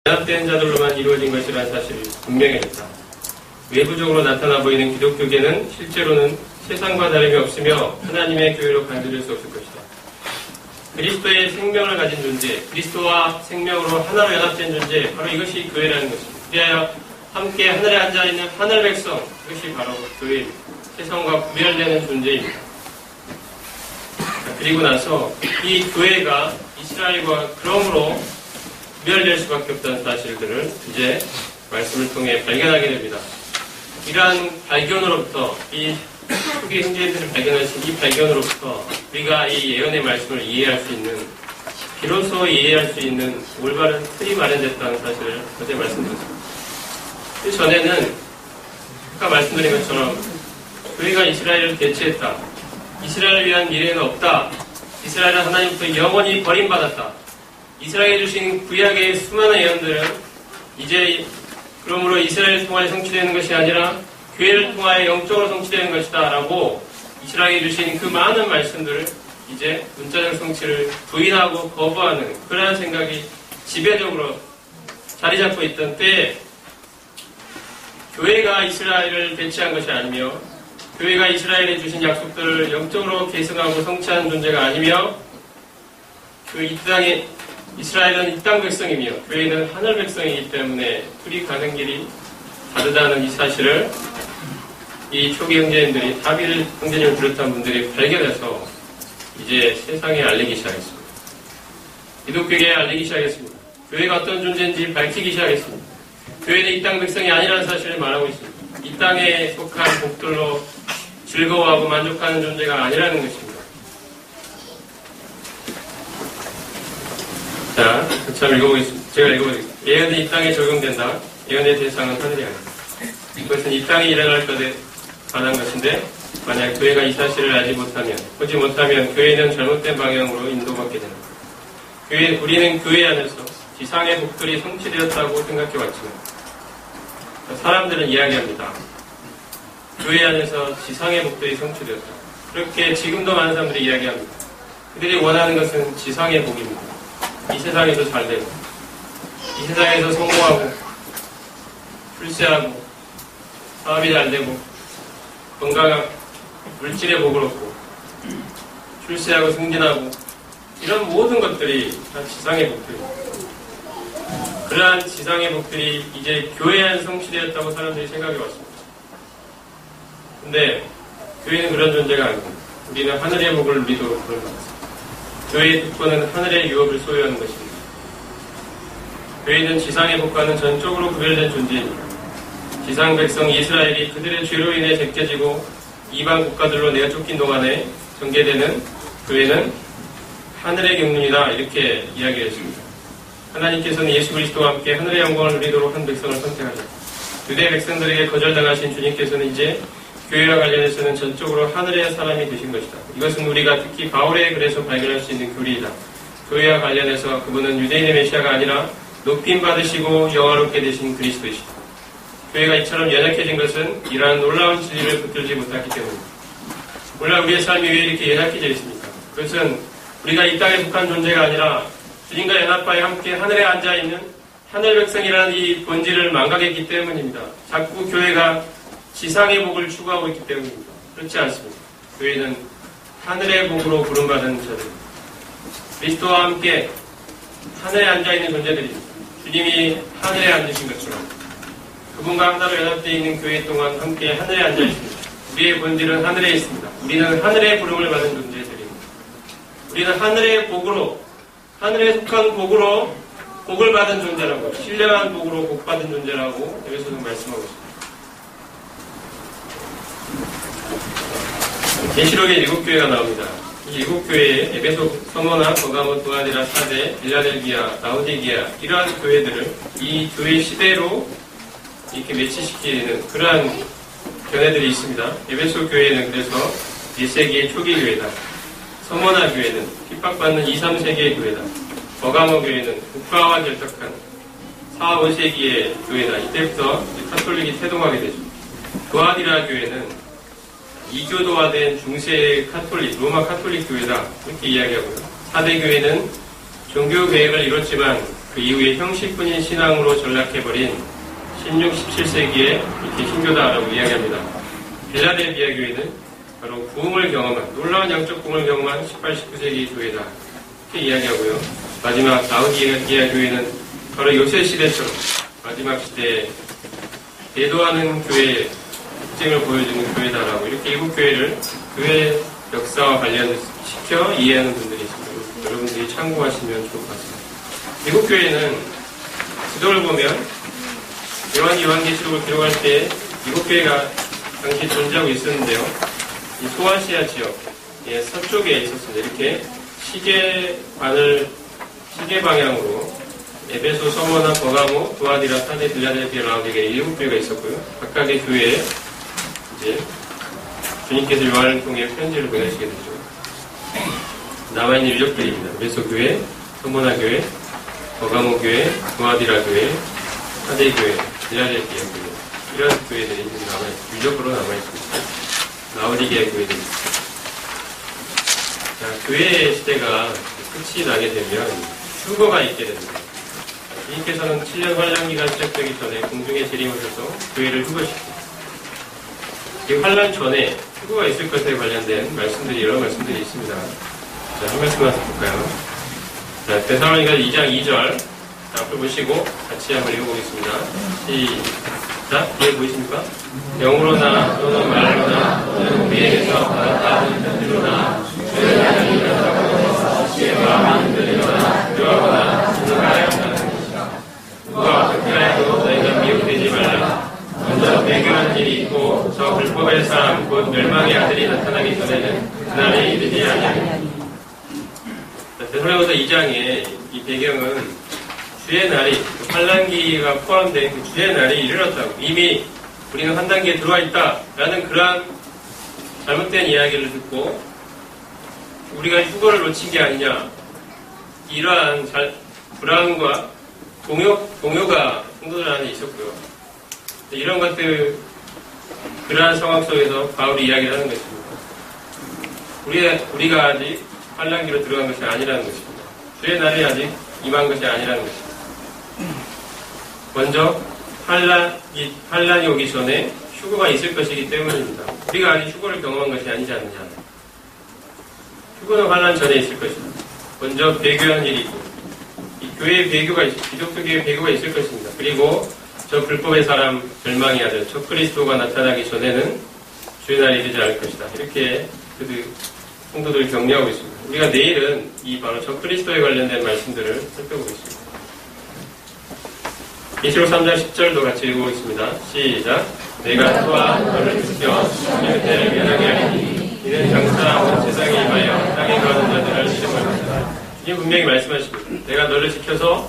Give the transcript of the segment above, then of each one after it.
연합된 자들로만 이루어진 것이라는 사실이 분명해졌다. 외부적으로 나타나 보이는 기독교계는 실제로는 세상과 다름이 없으며 하나님의 교회로 간주될 수 없을 것이다. 그리스도의 생명을 가진 존재, 그리스도와 생명으로 하나로 연합된 존재, 바로 이것이 교회라는 것입니다. 그리하여 함께 하늘에 앉아있는 하늘 백성, 이것이 바로 교회입니다. 세상과 구별되는 존재입니다. 그리고 나서 이 교회가 이스라엘과 그러므로 구별될 수밖에 없다는 사실들을 이제 말씀을 통해 발견하게 됩니다. 이러한 발견으로부터, 이 초기 형제들을 발견하신 이 발견으로부터 우리가 이 예언의 말씀을 이해할 수 있는, 비로소 이해할 수 있는 올바른 틀이 마련됐다는 사실을 어제 말씀드렸습니다. 그 전에는 아까 말씀드린 것처럼 교회가 이스라엘을 대체했다. 이스라엘을 위한 미래는 없다. 이스라엘은 하나님부터 영원히 버림받았다. 이스라엘에 주신 구약의 수많은 예언들은 이제 그러므로 이스라엘을 통하여 성취되는 것이 아니라 교회를 통하여 영적으로 성취되는 것이다 라고 이스라엘에 주신 그 많은 말씀들을 이제 문자적 성취를 부인하고 거부하는 그러한 생각이 지배적으로 자리 잡고 있던 때에 교회가 이스라엘을 대체한 것이 아니며 교회가 이스라엘에 주신 약속들을 영적으로 계승하고 성취하는 존재가 아니며 그 이 땅에 이스라엘은 이 땅 백성이며 교회는 하늘 백성이기 때문에 둘이 가는 길이 다르다는 이 사실을 이 초기 형제님들이, 다비를 형제님을 비롯한 분들이 발견해서 이제 세상에 알리기 시작했습니다. 기독교계에 알리기 시작했습니다. 교회가 어떤 존재인지 밝히기 시작했습니다. 교회는 이 땅 백성이 아니라는 사실을 말하고 있습니다. 이 땅에 속한 복들로 즐거워하고 만족하는 존재가 아니라는 것입니다. 자, 참 읽어보겠습니다. 제가 읽어보겠습니다. 예언은 이 땅에 적용된다. 예언의 대상은 하늘이 아니다. 이것은 이 땅에 일어날 것에 관한 것인데 만약 교회가 이 사실을 알지 못하면, 보지 못하면 교회는 잘못된 방향으로 인도받게 됩니다. 우리는 교회 안에서 지상의 복들이 성취되었다고 생각해왔지만 사람들은 이야기합니다. 교회 안에서 지상의 복들이 성취되었다. 그렇게 지금도 많은 사람들이 이야기합니다. 그들이 원하는 것은 지상의 복입니다. 이 세상에서 잘되고, 이 세상에서 성공하고, 출세하고, 사업이 잘되고, 건강한 물질의 복을 얻고, 출세하고 승진하고, 이런 모든 것들이 다 지상의 복들입니다. 그러한 지상의 복들이 이제 교회 안에 성취되었다고 사람들이 생각해 왔습니다. 근데 교회는 그런 존재가 아니고 우리는 하늘의 복을 누리도록 그런 것입니다. 교회의 특권은 하늘의 유업을 소유하는 것입니다. 교회는 지상의 복과는 전적으로 구별된 존재입니다. 지상 백성 이스라엘이 그들의 죄로 인해 제껴지고 이방 국가들로 내쫓긴 동안에 전개되는 교회는 하늘의 경륜이다, 이렇게 이야기했습니다. 하나님께서는 예수 그리스도와 함께 하늘의 영광을 누리도록 한 백성을 선택하셨다. 유대 백성들에게 거절당하신 주님께서는 이제 교회와 관련해서는 전적으로 하늘의 사람이 되신 것이다. 이것은 우리가 특히 바울의 글에서 발견할 수 있는 교리이다. 교회와 관련해서 그분은 유대인의 메시아가 아니라 높임 받으시고 영화롭게 되신 그리스도이시다. 교회가 이처럼 연약해진 것은 이러한 놀라운 진리를 붙들지 못했기 때문입니다. 몰라 우리의 삶이 왜 이렇게 연약해져 있습니까? 그것은 우리가 이 땅에 속한 존재가 아니라 주님과 연합하여 함께 하늘에 앉아있는 하늘 백성이라는 이 본질을 망각했기 때문입니다. 자꾸 교회가 지상의 복을 추구하고 있기 때문입니다. 그렇지 않습니다. 교회는 하늘의 복으로 부름받은 자들입니다. 그리스도와 함께 하늘에 앉아있는 존재들입니다. 주님이 하늘에 앉으신 것처럼 그분과 하나로 연합되어 있는 교회 동안 함께 하늘에 앉아있습니다. 우리의 본질은 하늘에 있습니다. 우리는 하늘의 부름을 받은 존재들입니다. 우리는 하늘의 복으로, 하늘에 속한 복으로 복을 받은 존재라고, 신령한 복으로 복 받은 존재라고 에베소서 말씀하고 있습니다. 계시록에 7교회가 나옵니다. 이 7교회에 에베소, 서머나, 버가모, 두아디라, 사데, 빌라델비아, 라오디게아, 이러한 교회들을 이 교회 시대로 이렇게 매치시키는 그러한 견해들이 있습니다. 에베소 교회는 그래서 1세기의 초기 교회다. 서머나 교회는 핍박받는 2, 3세기의 교회다. 버가모 교회는 국가와 결탁한 4, 5세기의 교회다. 이때부터 카톨릭이 태동하게 되죠. 두아디라 교회는 이교도화된 중세 카톨릭, 로마 카톨릭 교회다. 이렇게 이야기하고요. 사대 교회는 종교 계획을 이뤘지만 그 이후에 형식뿐인 신앙으로 전락해버린 16, 17세기의 이렇게 신교다라고 이야기합니다. 빌라델비아 교회는 바로 부흥을 경험한, 놀라운 영적 부흥을 경험한 18, 19세기 교회다. 이렇게 이야기하고요. 마지막 라우디게아 교회는 바로 요새 시대처럼 마지막 시대에 대도하는 교회의 특징을 보여주는 교회다라고 이렇게 일곱 교회를 교회 역사와 관련시켜 이해하는 분들이 있습니다. 여러분들이 참고하시면 좋을 것 같습니다. 미국 교회는 지도를 보면 요한계시록을 기록할 때 미국 교회가 당시 존재하고 있었는데요. 이 소아시아 지역 서쪽에 있었습니다. 이렇게 시계 방향으로 에베소, 서머나, 버가모, 두아디라, 사데, 빌라델비아, 라우디게아 일곱 교회가 있었고요. 각각의 교회에 이제 주님께서 요한을 통해 편지를 보내시게 되죠. 남아있는 유적들입니다. 에베소 교회, 서머나 교회, 버가모 교회, 두아디라 교회, 사데 교회, 빌라델비아 교회 이런 교회들이 유적으로 남아있습니다. 라우디게아 교회들이. 자, 교회의 시대가 끝이 나게 되면 휴거가 있게 됩니다. 주님께서는 7년 환란기가 시작되기 전에 공중에 재림하셔서 교회를 휴거시킵니다. 이 환란 전에 휴거가 있을 것에 관련된 말씀들이 여러 말씀들이 있습니다. 자, 한 말씀만 더 볼까요? 자, 데살로니가 2장 2절 앞을 보시고 같이 한번 읽어보겠습니다. 시작. 뒤에 보이십니까? 영으로나 또는 말로나 또는 우리에게서 받았다는 편지로나 주의 하나님이 그렇다고 해서 주의 마음이 흔들리거나 두려워하거나 생각하였다는 것이다. 누가 어떻게 하여도 너희가 미혹되지 말라. 먼저 배교한 일이 있고 저 불법의 사람 곧 멸망의 아들이 나타나기 전에는 그날이 이르지 아니하리니. 데살로니가서 2장의 이 배경은 주의 날이, 환란기가 포함된 그 주의 날이 이르렀다고, 이미 우리는 한 단계에 들어와 있다라는 그러한 잘못된 이야기를 듣고 우리가 휴거를 놓친 게 아니냐, 이러한 불안과 동요가 성도들 안에 있었고요. 이런 것들, 그러한 상황 속에서 바울이 이야기를 하는 것입니다. 우리가 아직 환란기로 들어간 것이 아니라는 것입니다. 주의 날이 아직 임한 것이 아니라는 것입니다. 먼저 환란이 오기 전에 휴거가 있을 것이기 때문입니다. 우리가 아직 휴거를 경험한 것이 아니지 않느냐. 휴거는 환란 전에 있을 것입니다. 먼저 배교한 일이 있고, 이 교회의 배교가 기독교 교회의 배교가 있을 것입니다. 그리고 저 불법의 사람 멸망의 아들 저 그리스도가 나타나기 전에는 주의 날이 되지 않을 것이다. 이렇게 그들 성도들을 격려하고 있습니다. 우리가 내일은 이 바로 저 그리스도에 관련된 말씀들을 살펴보겠습니다. 계시록 3장 10절도 같이 읽어보겠습니다. 시작. 내가 또한 너를 지켜 주님의 때를 면하게 하리니 이는 장차 온 세상에 임하여 땅에 거하는 자들을 시험할 것이다. 주님 분명히 말씀하십니다. 내가 너를 지켜서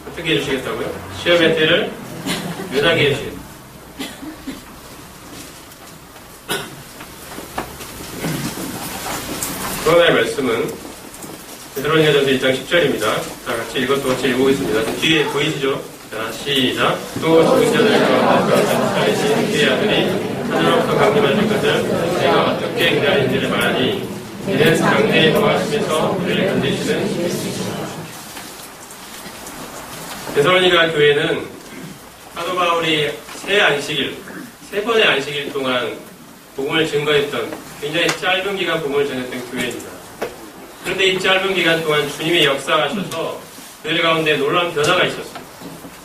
어떻게 해주시겠다고요? 시험의 때를 면하게 해주시겠다. 그러나의 말씀은 데살로니가전서 1장 10절입니다. 자, 같이 읽어보겠습니다. 뒤에 보이시죠? 자, 시작. 또 죽은 자들 가운데 살리신 그의 아들이 하늘로부터 강림하실 것을 내가 어떻게 기다리는지를 말하니 이는 장래에 거하시면서 우리를 건지시는 데살로니가 교회는 사도 바울이 세 번의 안식일 동안 복음을 증거했던 굉장히 짧은 기간 복음을 전했던 교회입니다. 그런데 이 짧은 기간 동안 주님이 역사하셔서 그들 가운데 놀라운 변화가 있었습니다.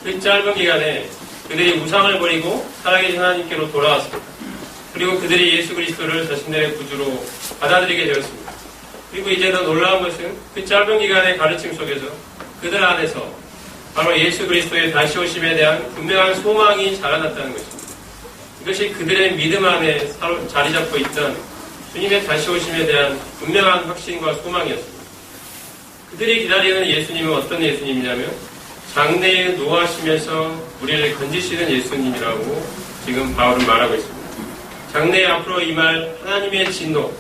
그 짧은 기간에 그들이 우상을 버리고 살아계신 하나님께로 돌아왔습니다. 그리고 그들이 예수 그리스도를 자신들의 구주로 받아들이게 되었습니다. 그리고 이제 더 놀라운 것은 그 짧은 기간의 가르침 속에서 그들 안에서 바로 예수 그리스도의 다시 오심에 대한 분명한 소망이 자라났다는 것입니다. 이것이 그들의 믿음 안에 자리 잡고 있던 주님의 다시 오심에 대한 분명한 확신과 소망이었습니다. 그들이 기다리는 예수님은 어떤 예수님이냐면 장래에 노하시면서 우리를 건지시는 예수님이라고 지금 바울은 말하고 있습니다. 장래에 앞으로 임할 하나님의 진노,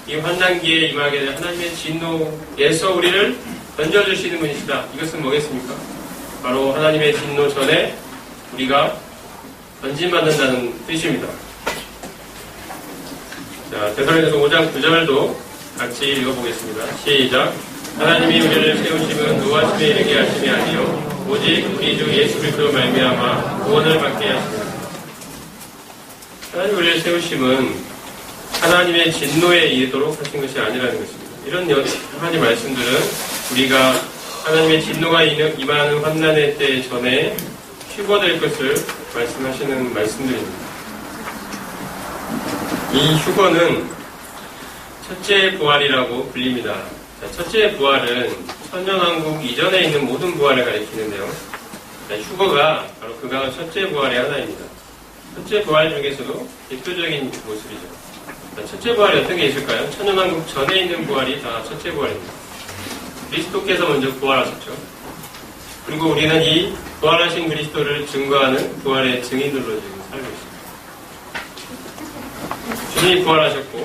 이 환난기에 임하게 될 하나님의 진노에서 우리를 건져주시는 분이시다. 이것은 뭐겠습니까? 바로 하나님의 진노 전에 우리가 건진받는다는 뜻입니다. 자, 데살로니가서 5장 9절도 같이 읽어보겠습니다. 시작. 하나님이 우리를 세우심은 노하심에 이르게 하심이 아니요 오직 우리 주 예수 그리스도 말미암아 구원을 받게 하십니다. 하나님 우리를 세우심은 하나님의 진노에 이르도록 하신 것이 아니라는 것입니다. 이런 여러 가지 말씀들은 우리가 하나님의 진노가 임하는 환난의 때 전에 휴거될 것을 말씀하시는 말씀들입니다. 이 휴거는 첫째 부활이라고 불립니다. 자, 첫째 부활은 천년왕국 이전에 있는 모든 부활을 가리키는데요. 자, 휴거가 바로 그가 첫째 부활의 하나입니다. 첫째 부활 중에서도 대표적인 모습이죠. 자, 첫째 부활이 어떤 게 있을까요? 천년왕국 전에 있는 부활이 다 첫째 부활입니다. 그리스도께서 먼저 부활하셨죠. 그리고 우리는 이 부활하신 그리스도를 증거하는 부활의 증인들로 지금 살고 있습니다. 주님이 부활하셨고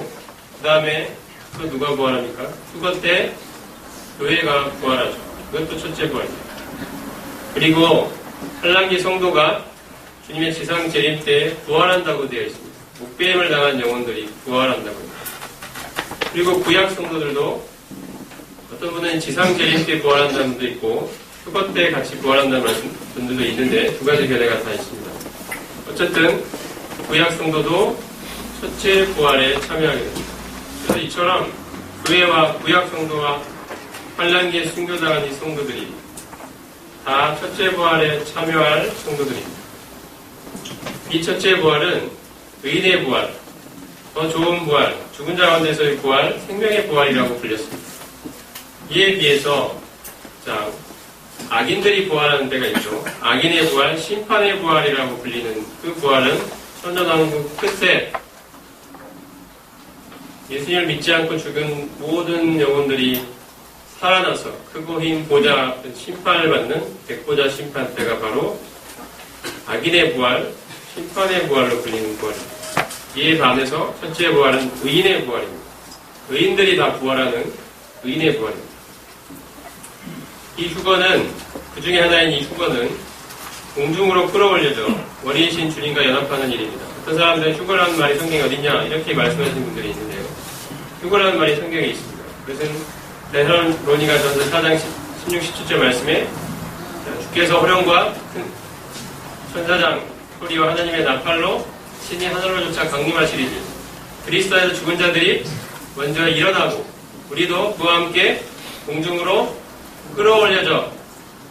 그 다음에 또 누가 부활합니까? 휴거 때 교회가 부활하죠. 그것도 첫째 부활입니다. 그리고 한란기 성도가 주님의 지상 재림 때 부활한다고 되어 있습니다. 목배임을 당한 영혼들이 부활한다고 합니다. 그리고 구약 성도들도 어떤 분은 지상 재림 때 부활한다는 분도 있고 휴거 때 같이 부활한다는 분들도 있는데 두 가지 견해가 다 있습니다. 어쨌든 구약 성도도 첫째 부활에 참여하게 됩니다. 그래서 이처럼 교회와 구약 성도와 환란기에 순교당한 이 성도들이 다 첫째 부활에 참여할 성도들입니다. 이 첫째 부활은 의인의 부활, 더 좋은 부활, 죽은 자 가운데서의 부활, 생명의 부활이라고 불렸습니다. 이에 비해서 자, 악인들이 부활하는 데가 있죠. 악인의 부활, 심판의 부활이라고 불리는 그 부활은 천년왕국 끝에 예수님을 믿지 않고 죽은 모든 영혼들이 살아나서 크고 흰 보좌 심판을 받는 백보자 심판 때가 바로 악인의 부활, 심판의 부활로 불리는 부활입니다. 이에 반해서 첫째 부활은 의인의 부활입니다. 의인들이 다 부활하는 의인의 부활입니다. 이 휴거는 그 중에 하나인 이 휴거는 공중으로 끌어올려져 머리이신 주님과 연합하는 일입니다. 어떤 사람들은 휴거라는 말이 성경에 어딨냐 이렇게 말씀하시는 분들이 있는데요. 휴거라는 말이 성경에 있습니다. 그것은 데살로니가 전서 4장 16, 17절 말씀에 주께서 호령과 큰 천사장 소리와 하나님의 나팔로 신이 하늘로 쫓아 강림하시리니 그리스도에서 죽은 자들이 먼저 일어나고 우리도 그와 함께 공중으로 끌어올려져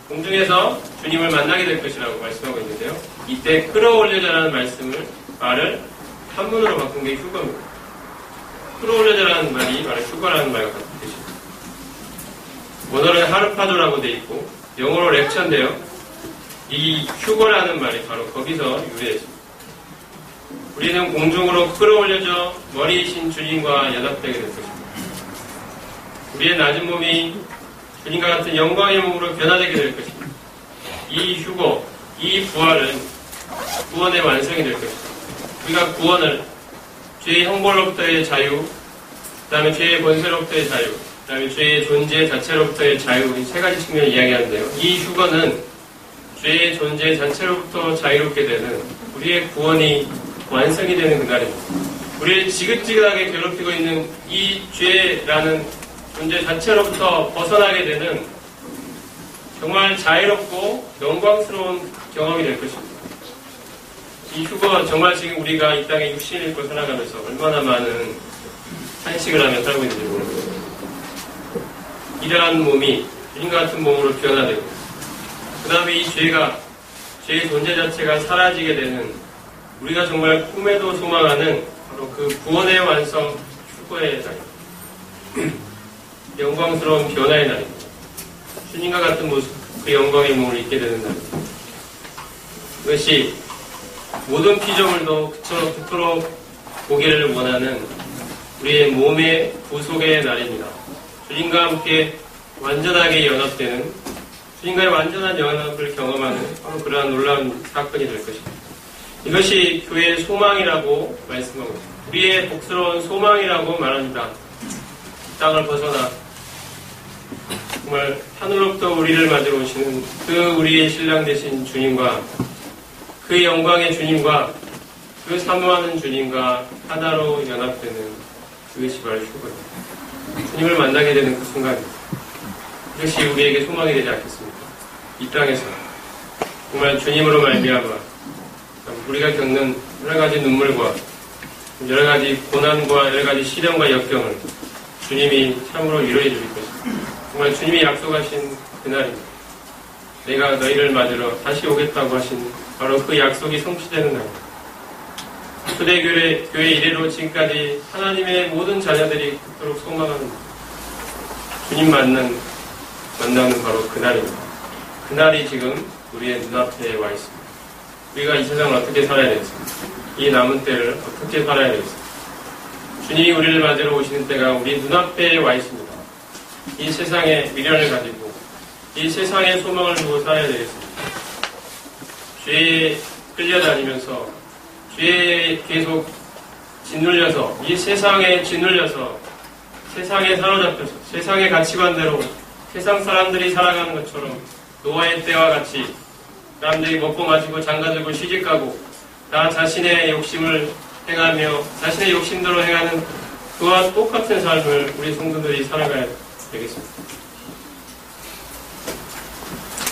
공중에서 주님을 만나게 될 것이라고 말씀하고 있는데요. 이때 끌어올려져라는 말을 한문으로 바꾼 게 휴거입니다. 끌어올려져라는 말이 바로 휴거라는 말과 같은 뜻입니다. 원어는 하르파도라고 되어 있고 영어로 렉처인데요. 이 휴거라는 말이 바로 거기서 유래했습니다. 우리는 공중으로 끌어올려져 머리이신 주님과 연합되게 될 것입니다. 우리의 낮은 몸이 주님과 같은 영광의 몸으로 변화되게 될 것입니다. 이 휴거, 이 부활은 구원의 완성이 될 것입니다. 우리가 구원을 죄의 형벌로부터의 자유, 그 다음에 죄의 권세로부터의 자유, 그 다음에 죄의 존재 자체로부터의 자유, 이 세 가지 측면을 이야기하는데요. 이 휴거는 죄의 존재 자체로부터 자유롭게 되는 우리의 구원이 완성이 되는 그날입니다. 우리를 지긋지긋하게 괴롭히고 있는 이 죄라는 존재 자체로부터 벗어나게 되는 정말 자유롭고 영광스러운 경험이 될 것입니다. 이 휴거 정말 지금 우리가 이 땅에 육신을 입고 살아가면서 얼마나 많은 한식을 하며 살고 있는지 모릅니다. 이러한 몸이 주님과 같은 몸으로 변화되고 그 다음에 이 죄의 존재 자체가 사라지게 되는 우리가 정말 꿈에도 소망하는 바로 그 구원의 완성 휴거의 날입니다. 영광스러운 변화의 날입니다. 주님과 같은 모습, 그 영광의 몸을 입게 되는 날입니다. 그것이 모든 피조물도 그토록 보기를 원하는 우리의 몸의 구속의 날입니다. 주님과 함께 완전하게 연합되는 주님과의 완전한 연합을 경험하는 바로 그러한 놀라운 사건이 될 것입니다. 이것이 교회의 소망이라고 말씀하고 있습니다. 우리의 복스러운 소망이라고 말합니다. 땅을 벗어나 정말 하늘로부터 우리를 맞으러 오시는 그 우리의 신랑 되신 주님과 그 영광의 주님과 그 사모하는 주님과 하나로 연합되는 그것이 바로 휴거입니다. 주님을 만나게 되는 그 순간입니다. 이것이 우리에게 소망이 되지 않겠습니까? 이 땅에서 정말 주님으로 말미암아 우리가 겪는 여러 가지 눈물과 여러 가지 고난과 여러 가지 시련과 역경을 주님이 참으로 위로해 주실 것입니다. 정말 주님이 약속하신 그날입니다. 내가 너희를 맞으러 다시 오겠다고 하신 바로 그 약속이 성취되는 날입니다. 초대교회 이래로 지금까지 하나님의 모든 자녀들이 그토록 소망하는 주님 만나는 바로 그날입니다. 그날이 지금 우리의 눈앞에 와 있습니다. 우리가 이 세상을 어떻게 살아야 되겠습니까? 이 남은 때를 어떻게 살아야 되겠습니까? 주님이 우리를 맞으러 오시는 때가 우리 눈앞에 와 있습니다. 이 세상의 미련을 가지고 이 세상의 소망을 두고 살아야 되겠습니다. 죄에 끌려다니면서 죄에 계속 짓눌려서 이 세상에 짓눌려서 세상에 사로잡혀서 세상의 가치관대로 세상 사람들이 살아가는 것처럼 노아의 때와 같이 사람들이 먹고 마시고 장가들고 시집가고 다 자신의 욕심을 행하며 자신의 욕심대로 행하는 그와 똑같은 삶을 우리 성도들이 살아가야 되겠습니다.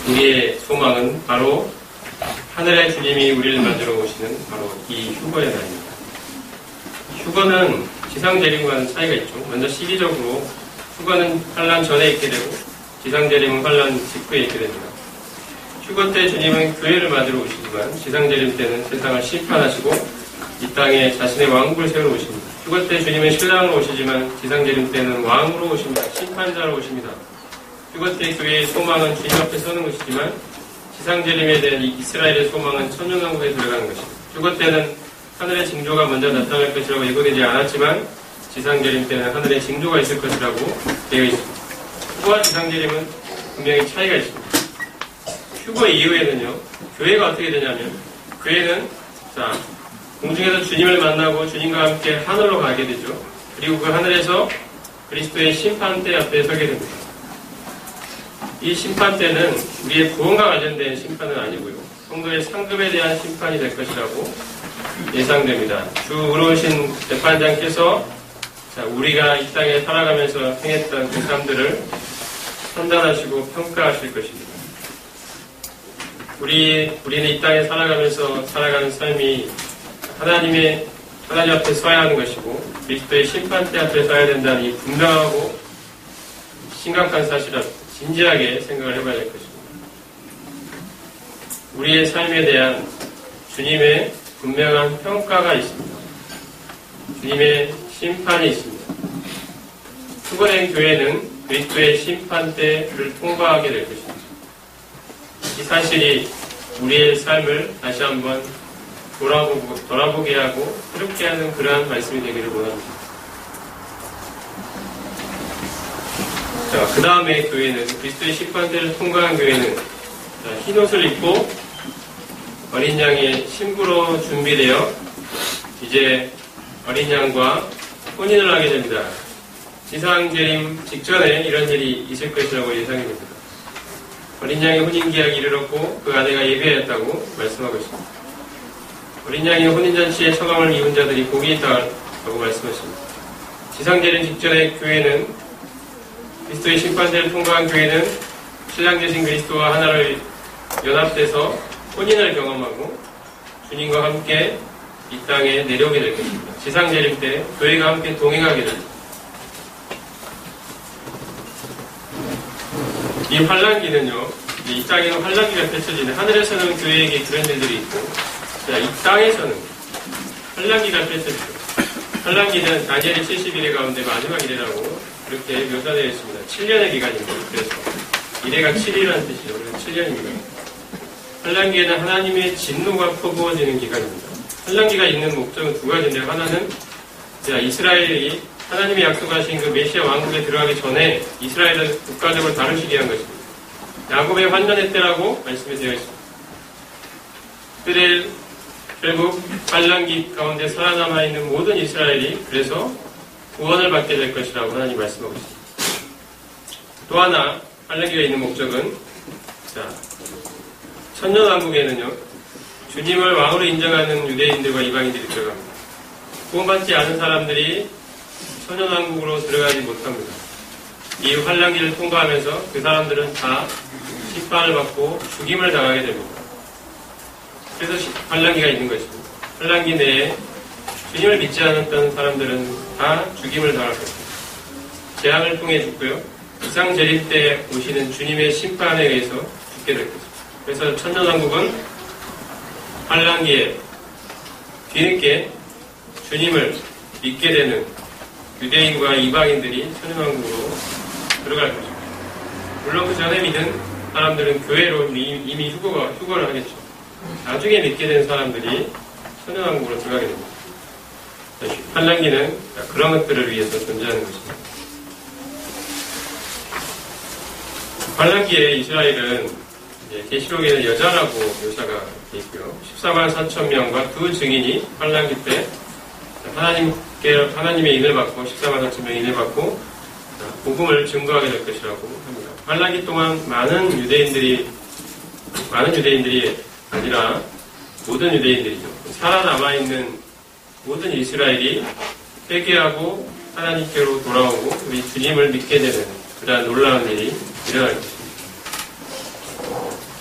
우리의 소망은 바로 하늘의 주님이 우리를 맞으러 오시는 바로 이 휴거의 날입니다. 휴거는 지상재림과는 차이가 있죠. 먼저 시기적으로 휴거는 환란 전에 있게 되고 지상재림은 환란 직후에 있게 됩니다. 휴거 때 주님은 교회를 맞으러 오시지만 지상재림 때는 세상을 심판하시고 이 땅에 자신의 왕국을 세우러 오십니다. 휴거 때 주님은 신랑으로 오시지만 지상재림 때는 왕으로 오십니다. 심판자로 오십니다. 휴거 때 교회의 소망은 주님 앞에 서는 것이지만 지상재림에 대한 이스라엘의 소망은 천년왕국에 들어가는 것입니다. 휴거 때는 하늘의 징조가 먼저 나타날 것이라고 예고되지 않았지만 지상재림 때는 하늘의 징조가 있을 것이라고 되어 있습니다. 휴거와 지상재림은 분명히 차이가 있습니다. 휴거 이후에는요, 교회가 어떻게 되냐면, 교회는, 공중에서 주님을 만나고 주님과 함께 하늘로 가게 되죠. 그리고 그 하늘에서 그리스도의 심판대 앞에 서게 됩니다. 이 심판대는 우리의 구원과 관련된 심판은 아니고요. 성도의 상급에 대한 심판이 될 것이라고 예상됩니다. 주 의로우신 재판장께서 우리가 이 땅에 살아가면서 행했던 그 삶들을 판단하시고 평가하실 것입니다. 우리는 이 땅에 살아가면서 살아가는 삶이 하나님 앞에 서야 하는 것이고 그리스도의 심판대 앞에 서야 된다는 이 분명하고 심각한 사실을 진지하게 생각을 해봐야 될 것입니다. 우리의 삶에 대한 주님의 분명한 평가가 있습니다. 주님의 심판이 있습니다. 휴거된 교회는 그리스도의 심판대를 통과하게 될 것입니다. 이 사실이 우리의 삶을 다시 한번 돌아보게 하고 새롭게 하는 그러한 말씀이 되기를 원합니다. 그 다음에 교회는 그리스도의 심판대를 통과한 교회는 흰옷을 입고 어린 양의 신부로 준비되어 이제 어린 양과 혼인을 하게 됩니다. 지상재림 직전에 이런 일이 있을 것이라고 예상이 됩니다. 어린 양의 혼인 기약이 이르렀고 그 아내가 예배하였다고 말씀하고 있습니다. 어린 양의 혼인잔치에 처방을 입은 자들이 복이 있다고 말씀하십니다. 지상재림 직전의 교회는 그리스도의 심판대를 통과한 교회는 신랑 되신 그리스도와 하나를 연합돼서 혼인을 경험하고 주님과 함께 이 땅에 내려오게 될 것입니다. 지상재림 때 교회가 함께 동행하게 됩니다. 이 환란기는요, 이 땅에는 환란기가 펼쳐지는 하늘에서는 교회에게 그런 일들이 있고 이 땅에서는 환란기가 펼쳐지죠. 환란기는 다니엘의 70일의 가운데 마지막 일이라고 그렇게 묘사되어 있습니다. 7년의 기간입니다. 그래서 이래가 7이라는 뜻이죠. 그래서 7년입니다. 환란기에는 하나님의 진노가 퍼부어지는 기간입니다. 환란기가 있는 목적은 두 가지인데요. 하나는 이스라엘이 하나님이 약속하신 그 메시아 왕국에 들어가기 전에 이스라엘을 국가적으로 다루시게 한 것입니다. 야곱의 환난의 때라고 말씀이 되어 있습니다. 그들 결국 환란기 가운데 살아남아 있는 모든 이스라엘이 그래서 구원을 받게 될 것이라고 하나님 말씀하고 있습니다. 또 하나 환란기가 있는 목적은 천년왕국에는요 주님을 왕으로 인정하는 유대인들과 이방인들이 들어갑니다. 구원받지 않은 사람들이 천년왕국으로 들어가지 못합니다. 이 환란기를 통과하면서 그 사람들은 다 심판을 받고 죽임을 당하게 됩니다. 그래서 환란기가 있는 것입니다. 환란기 내에 주님을 믿지 않았던 사람들은 다 죽임을 당할 것입니다. 재앙을 통해 죽고요. 이상 재림 때 오시는 주님의 심판에 의해서 죽게 될 것입니다. 그래서 천년왕국은 환란기에 뒤늦게 주님을 믿게 되는 유대인과 이방인들이 천년왕국으로 들어갈 것입니다. 물론 그 전에 믿은 사람들은 교회로 이미 휴거를 하겠죠. 나중에 믿게 된 사람들이 천년왕국으로 들어가게 됩니다. 환란기는 그런 것들을 위해서 존재하는 것입니다. 환란기에 이스라엘은 계시록에는 여자라고 묘사가 되어 있고요. 14만 4천 명과 두 증인이 환란기 때 하나님의 인을 받고 14만 4천 명의 인을 받고 복음을 증거하게 될 것이라고 합니다. 환란기 동안 많은 유대인들이 아니라 모든 유대인들이죠. 살아남아있는 모든 이스라엘이 회개하고 하나님께로 돌아오고 우리 주님을 믿게 되는 그러한 놀라운 일이 일어날 것입니다.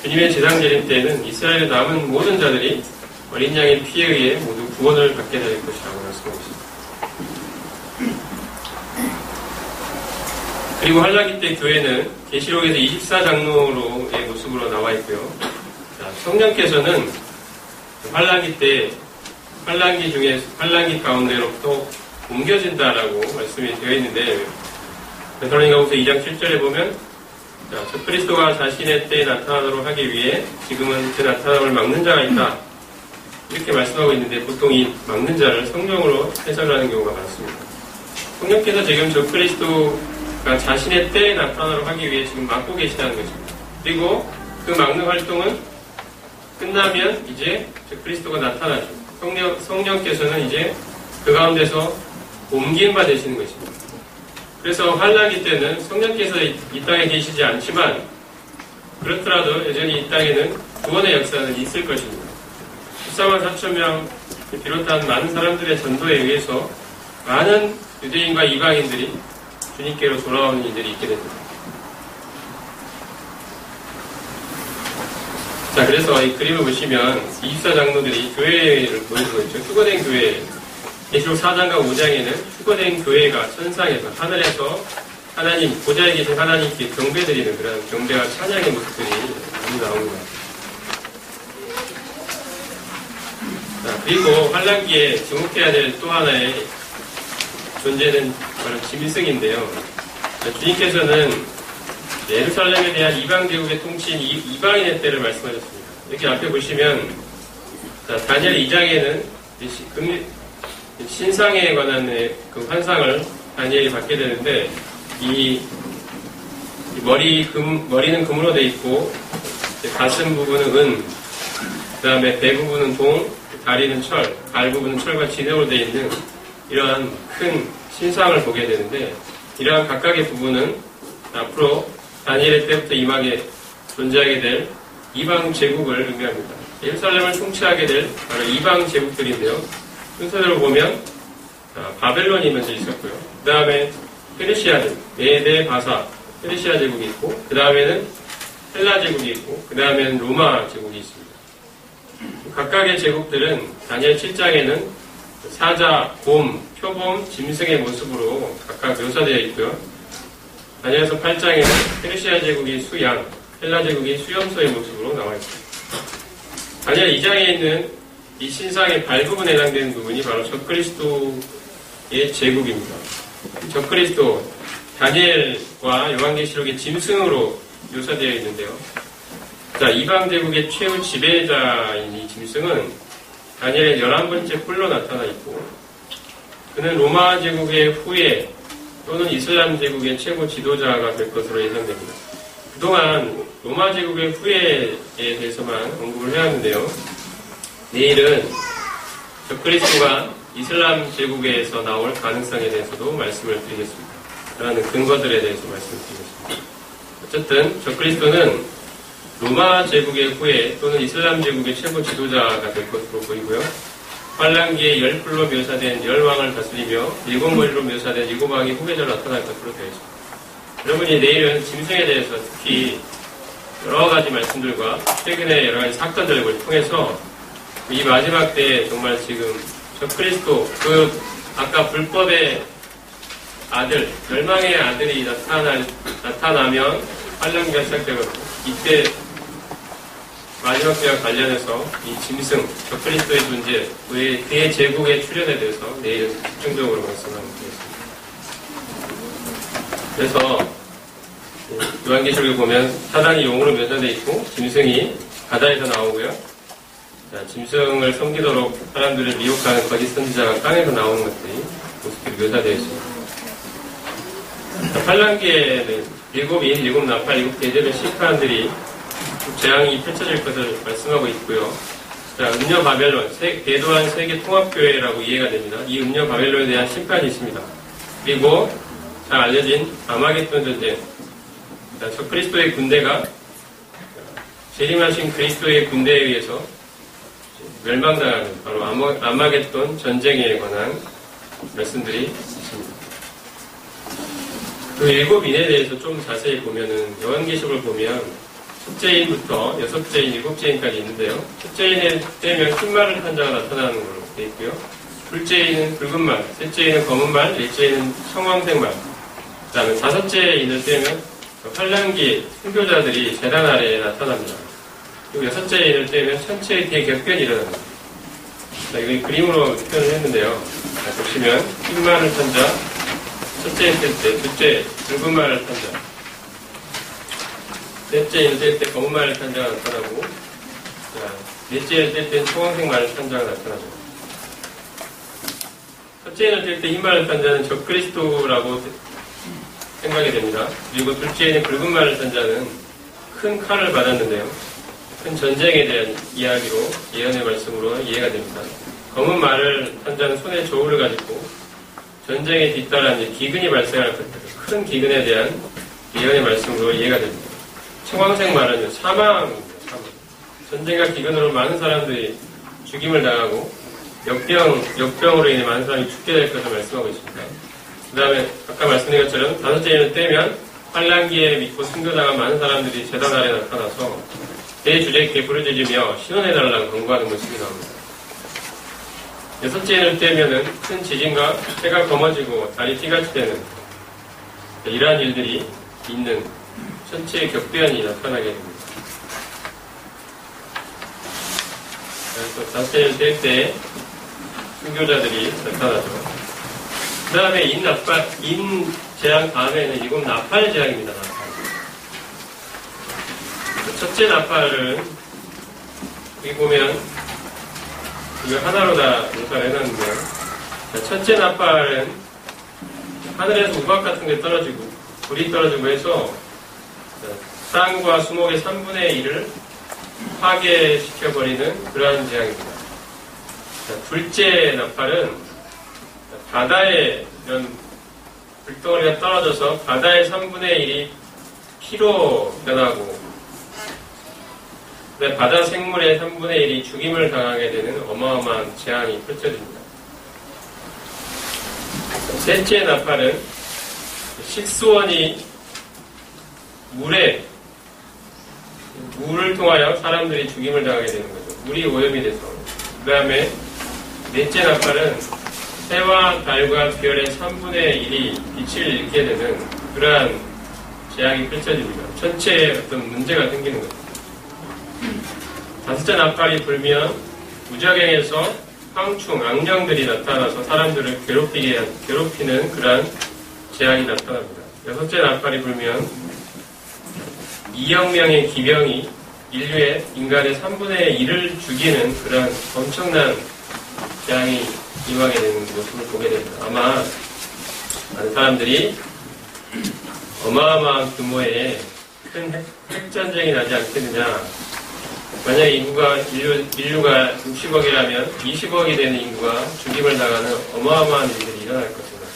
주님의 재상 재림 때에는 이스라엘에 남은 모든 자들이 어린 양의 피에 의해 모두 구원을 받게 될 것이라고 말씀하고 있습니다. 그리고 환란기 때 교회는 계시록에서 24장로의 모습으로 나와 있고요. 성령께서는 환란기 때 환란기 가운데로부터 옮겨진다라고 말씀이 되어 있는데 데살로니가후서 2장 7절에 보면 저 그리스도가 자신의 때에 나타나도록 하기 위해 지금은 그 나타남을 막는 자가 있다 이렇게 말씀하고 있는데 보통 이 막는 자를 성령으로 해석을 하는 경우가 많습니다. 성령께서 지금 저 그리스도가 자신의 때에 나타나도록 하기 위해 지금 막고 계시다는 것입니다. 그리고 그 막는 활동은 끝나면 이제 저 그리스도가 나타나죠. 성령께서는 이제 그 가운데서 옮긴 바 되시는 것입니다. 그래서 환란기 때는 성령께서 이 땅에 계시지 않지만 그렇더라도 여전히 이 땅에는 구원의 역사는 있을 것입니다. 14만 4천 명 비롯한 많은 사람들의 전도에 의해서 많은 유대인과 이방인들이 주님께로 돌아오는 일들이 있게 됩니다. 자, 그래서 이 그림을 보시면 24장로들이 교회를 보여주고 있죠. 휴거된 교회. 계시록 4장과 5장에는 휴거된 교회가 천상에서 하늘에서 하나님, 보좌에 계신 하나님께 경배드리는 그런 경배와 찬양의 모습들이 많이 나옵니다. 자, 그리고 환란기에 주목해야 될 또 하나의 존재는 바로 짐승인데요. 주님께서는 예루살렘에 대한 이방제국의 통치인 이방인의 때를 말씀하셨습니다. 여기 앞에 보시면 다니엘 2장에는 신상에 관한 그 환상을 다니엘이 받게 되는데 이 머리는 금으로 되어 있고 가슴 부분은 은, 그 다음에 배 부분은 동, 다리는 철, 발 부분은 철과 진흙으로 되어 있는 이러한 큰 신상을 보게 되는데 이러한 각각의 부분은 앞으로 다니엘의 때부터 임하게 존재하게 될 이방 제국을 의미합니다. 예루살렘을 통치하게 될 바로 이방 제국들인데요. 순서대로 보면 바벨론이 먼저 있었고요. 그 다음에 페르시아들, 메데, 바사, 페르시아 제국이 있고 그 다음에는 헬라 제국이 있고 그 다음에는 로마 제국이 있습니다. 각각의 제국들은 다니엘 7장에는 사자, 곰, 표범, 짐승의 모습으로 각각 묘사되어 있고요. 다니엘서 8장에는 페르시아 제국이 수양, 헬라 제국이 수염소의 모습으로 나와 있습니다. 다니엘 2장에 있는 이 신상의 발 부분에 해당되는 부분이 바로 적그리스도의 제국입니다. 적그리스도, 다니엘과 요한계시록의 짐승으로 묘사되어 있는데요. 자, 이방 제국의 최후 지배자인 이 짐승은 다니엘의 11번째 뿔로 나타나 있고 그는 로마 제국의 후예 또는 이슬람 제국의 최고 지도자가 될 것으로 예상됩니다. 그동안 로마 제국의 후예에 대해서만 언급을 해왔는데요. 내일은 적그리스도가 이슬람 제국에서 나올 가능성에 대해서도 말씀을 드리겠습니다. 라는 근거들에 대해서 말씀을 드리겠습니다. 어쨌든 적그리스도는 로마 제국의 후예 또는 이슬람 제국의 최고 지도자가 될 것으로 보이고요. 환란기의 10풀로 묘사된 10왕을 다스리며 7머리로 묘사된 7왕이 후계자로 나타날 것으로 되어 있습니다. 여러분이 내일은 짐승에 대해서 특히 여러 가지 말씀들과 최근의 여러 가지 사건들을 통해서 이 마지막 때에 정말 지금 저 그리스도, 아까 불법의 아들, 멸망의 아들이 나타나면 환란기가 시작되거든요. 이때 마지막 때와 관련해서 이 짐승, 저 그리스도의 존재, 그의 제국의 출현에 대해서 내일은 집중적으로 말씀하도록 하겠습니다. 그래서 요한계시록을 보면 사단이 용으로 묘사되어 있고 짐승이 바다에서 나오고요. 자, 짐승을 섬기도록 사람들을 미혹하는 거짓 선지자가 땅에서 나오는 것들이 모습들이 묘사되어 있습니다. 환란기에는 일곱 인, 일곱 나팔, 일곱 대접의 심판들이 재앙이 펼쳐질 것을 말씀하고 있고요. 자, 음녀 바벨론, 대도한 세계 통합교회라고 이해가 됩니다. 이 음녀 바벨론에 대한 심판이 있습니다. 그리고 잘 알려진 아마겟돈 전쟁. 자, 저 그리스도의 군대가 재림하신 그리스도의 군대에 의해서 멸망당하는 바로 아마겟돈 전쟁에 관한 말씀들이 있습니다. 그 일곱 인에 대해서 좀 자세히 보면은 요한계시록을 보면 첫째 인부터 여섯째 인, 일곱째 인까지 있는데요. 첫째 인에 떼면 흰 말을 탄 자가 나타나는 걸로 되어 있고요. 둘째 인은 붉은 말, 셋째 인은 검은 말, 넷째 인은 청황색 말. 그 다음에 다섯째 인을 떼면 환란기 순교자들이 제단 아래에 나타납니다. 그리고 여섯째 인을 떼면 천체의 대격변이 일어납니다. 자, 이거 그림으로 표현을 했는데요. 자, 보시면 흰 말을 탄 자, 첫째 인 뗄 때, 둘째 붉은 말을 탄 자, 넷째 인을 뗄 때 검은 말을 탄 자가 나타나고, 자, 넷째 인을 뗄 때는 청황색 말을 탄 자가 나타나죠. 첫째 인을 뗄 때 흰 말을 탄 자는 적그리스도라고 생각이 됩니다. 그리고 둘째에는 붉은 말을 탄 자는 큰 칼을 받았는데요. 큰 전쟁에 대한 이야기로 예언의 말씀으로 이해가 됩니다. 검은 말을 탄 자는 손에 저울을 가지고 전쟁에 뒤따른 기근이 발생할 것 같아요. 큰 기근에 대한 예언의 말씀으로 이해가 됩니다. 청황색 말은 사망입니다. 사망. 전쟁과 기근으로 많은 사람들이 죽임을 당하고 역병으로 인해 많은 사람이 죽게 될 것을 말씀하고 있습니다. 그 다음에 아까 말씀드린 것처럼 다섯째 인을 떼면 환란기에 믿고 순교당한 많은 사람들이 제단 아래 나타나서 대주제께 부르짖으며 신원해달라고 권고하는 모습이 나옵니다. 여섯째 인을 떼면은 큰 지진과 해가 검어지고 달이 피같이 되는 이러한 일들이 있는 천체의 격변이 나타나게 됩니다. 그래서 다섯째 인을 뗄 때 순교자들이 나타나죠. 그 다음에 인 재앙 다음에는 일곱 나팔 재앙입니다. 나팔. 첫째 나팔은, 여기 보면, 이걸 하나로 다 묘사를 해놨는데요. 첫째 나팔은 하늘에서 우박 같은 게 떨어지고, 불이 떨어지고 해서, 땅과 수목의 3분의 1을 파괴시켜버리는 그러한 재앙입니다. 둘째 나팔은 바다에 이런 불덩어리가 떨어져서 바다의 3분의 1이 피로 변하고 바다 생물의 3분의 1이 죽임을 당하게 되는 어마어마한 재앙이 펼쳐집니다. 셋째 나팔은 식수원이 물을 통하여 사람들이 죽임을 당하게 되는 거죠. 물이 오염이 돼서. 그 다음에 넷째 나팔은 해와 달과 별의 3분의 1이 빛을 잃게 되는 그러한 재앙이 펼쳐집니다. 전체에 어떤 문제가 생기는 거죠. 다섯째 나팔이 불면 무적행에서 황충, 악령들이 나타나서 사람들을 괴롭히는 그러한 재앙이 나타납니다. 여섯째 나팔이 불면 2억 명의 기병이 인류의 인간의 3분의 1을 죽이는 그러한 엄청난 재앙이 임하게 되는 모습을 보게 됩니다. 아마 많은 사람들이 어마어마한 규모의 큰 핵전쟁이 나지 않겠느냐. 만약에 인류가 60억이라면 20억이 되는 인구가 죽임을 당하는 어마어마한 일들이 일어날 것입니다.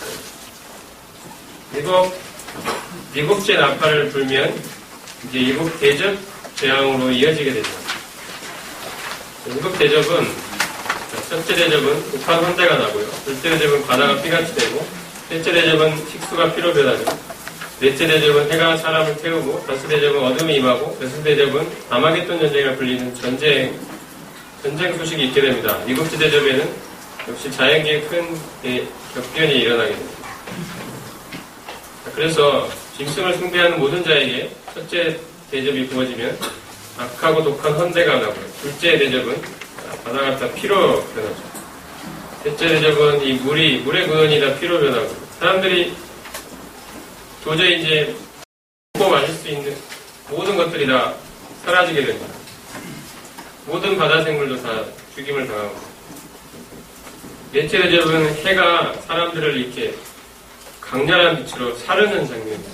일곱째 나팔을 불면 이제 일곱 대접 재앙으로 이어지게 됩니다. 일곱 대접은 첫째 대접은 독한 혼대가 나고요. 둘째 대접은 바다가 피같이 되고, 셋째 대접은 식수가 피로 변하죠. 넷째 대접은 해가 사람을 태우고, 다섯 대접은 어둠이 임하고, 여섯 대접은 아마겟돈 전쟁이라 불리는 전쟁 소식이 있게 됩니다. 일곱째 대접에는 역시 자연계의 큰 격변이 일어나게 됩니다. 그래서 짐승을 숭배하는 모든 자에게 첫째 대접이 부어지면 악하고 독한 헌대가 나고요. 둘째 대접은 바다 같다 피로 변하죠. 셋째 대접은 이 물의 근원이 다 피로 변하고, 사람들이 도저히 이제 먹고 마실 수 있는 모든 것들이 다 사라지게 됩니다. 모든 바다 생물도 다 죽임을 당하고, 넷째 대접은 해가 사람들을 이렇게 강렬한 빛으로 사르는 장면입니다.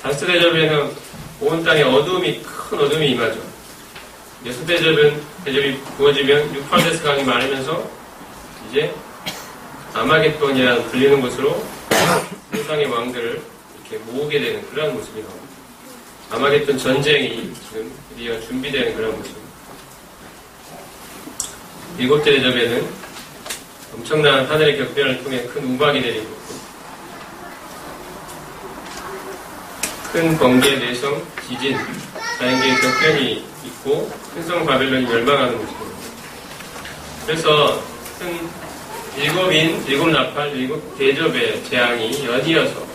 다섯 대접에는 온 땅에 큰 어둠이 임하죠. 여섯 대접이 부어지면 유프라테스 강이 마르면서 이제 아마겟돈이라 불리는 곳으로 세상의 왕들을 이렇게 모으게 되는 그런 모습이 나옵니다. 아마겟돈 전쟁이 지금 드디어 준비되는 그런 모습입니다. 일곱째 대접에는 엄청난 하늘의 격변을 통해 큰 우박이 내리고, 큰 번개, 내성, 지진, 자연계의 격변이 있고, 큰 성 바벨론이 멸망하는 모습입니다. 그래서 일곱 나팔, 일곱 대접의 재앙이 연이어서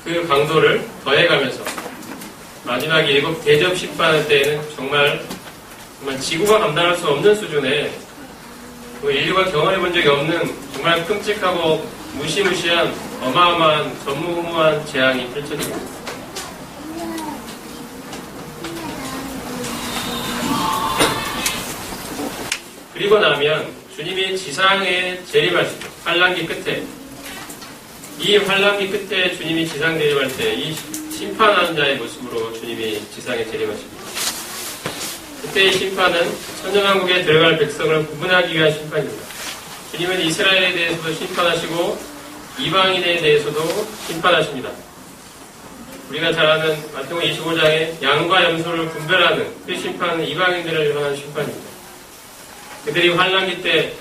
그 강도를 더해가면서 마지막 일곱 대접 심판할 때에는 정말 지구가 감당할 수 없는 수준의, 인류가 경험해 본 적이 없는 정말 끔찍하고 무시무시한 어마어마한 전무후무한 재앙이 펼쳐집니다. 그리고 나면 주님이 지상에 재림하시죠. 환란기 끝에. 이 환란기 끝에 주님이 지상 재림할 때 이 심판하는 자의 모습으로 주님이 지상에 재림하십니다. 그때의 심판은 천년왕국에 들어갈 백성을 구분하기 위한 심판입니다. 주님은 이스라엘에 대해서도 심판하시고 이방인에 대해서도 심판하십니다. 우리가 잘 아는 마태복음 25장에 양과 염소를 분별하는 그 심판은 이방인들을 향한 심판입니다. 그들이 환란기 때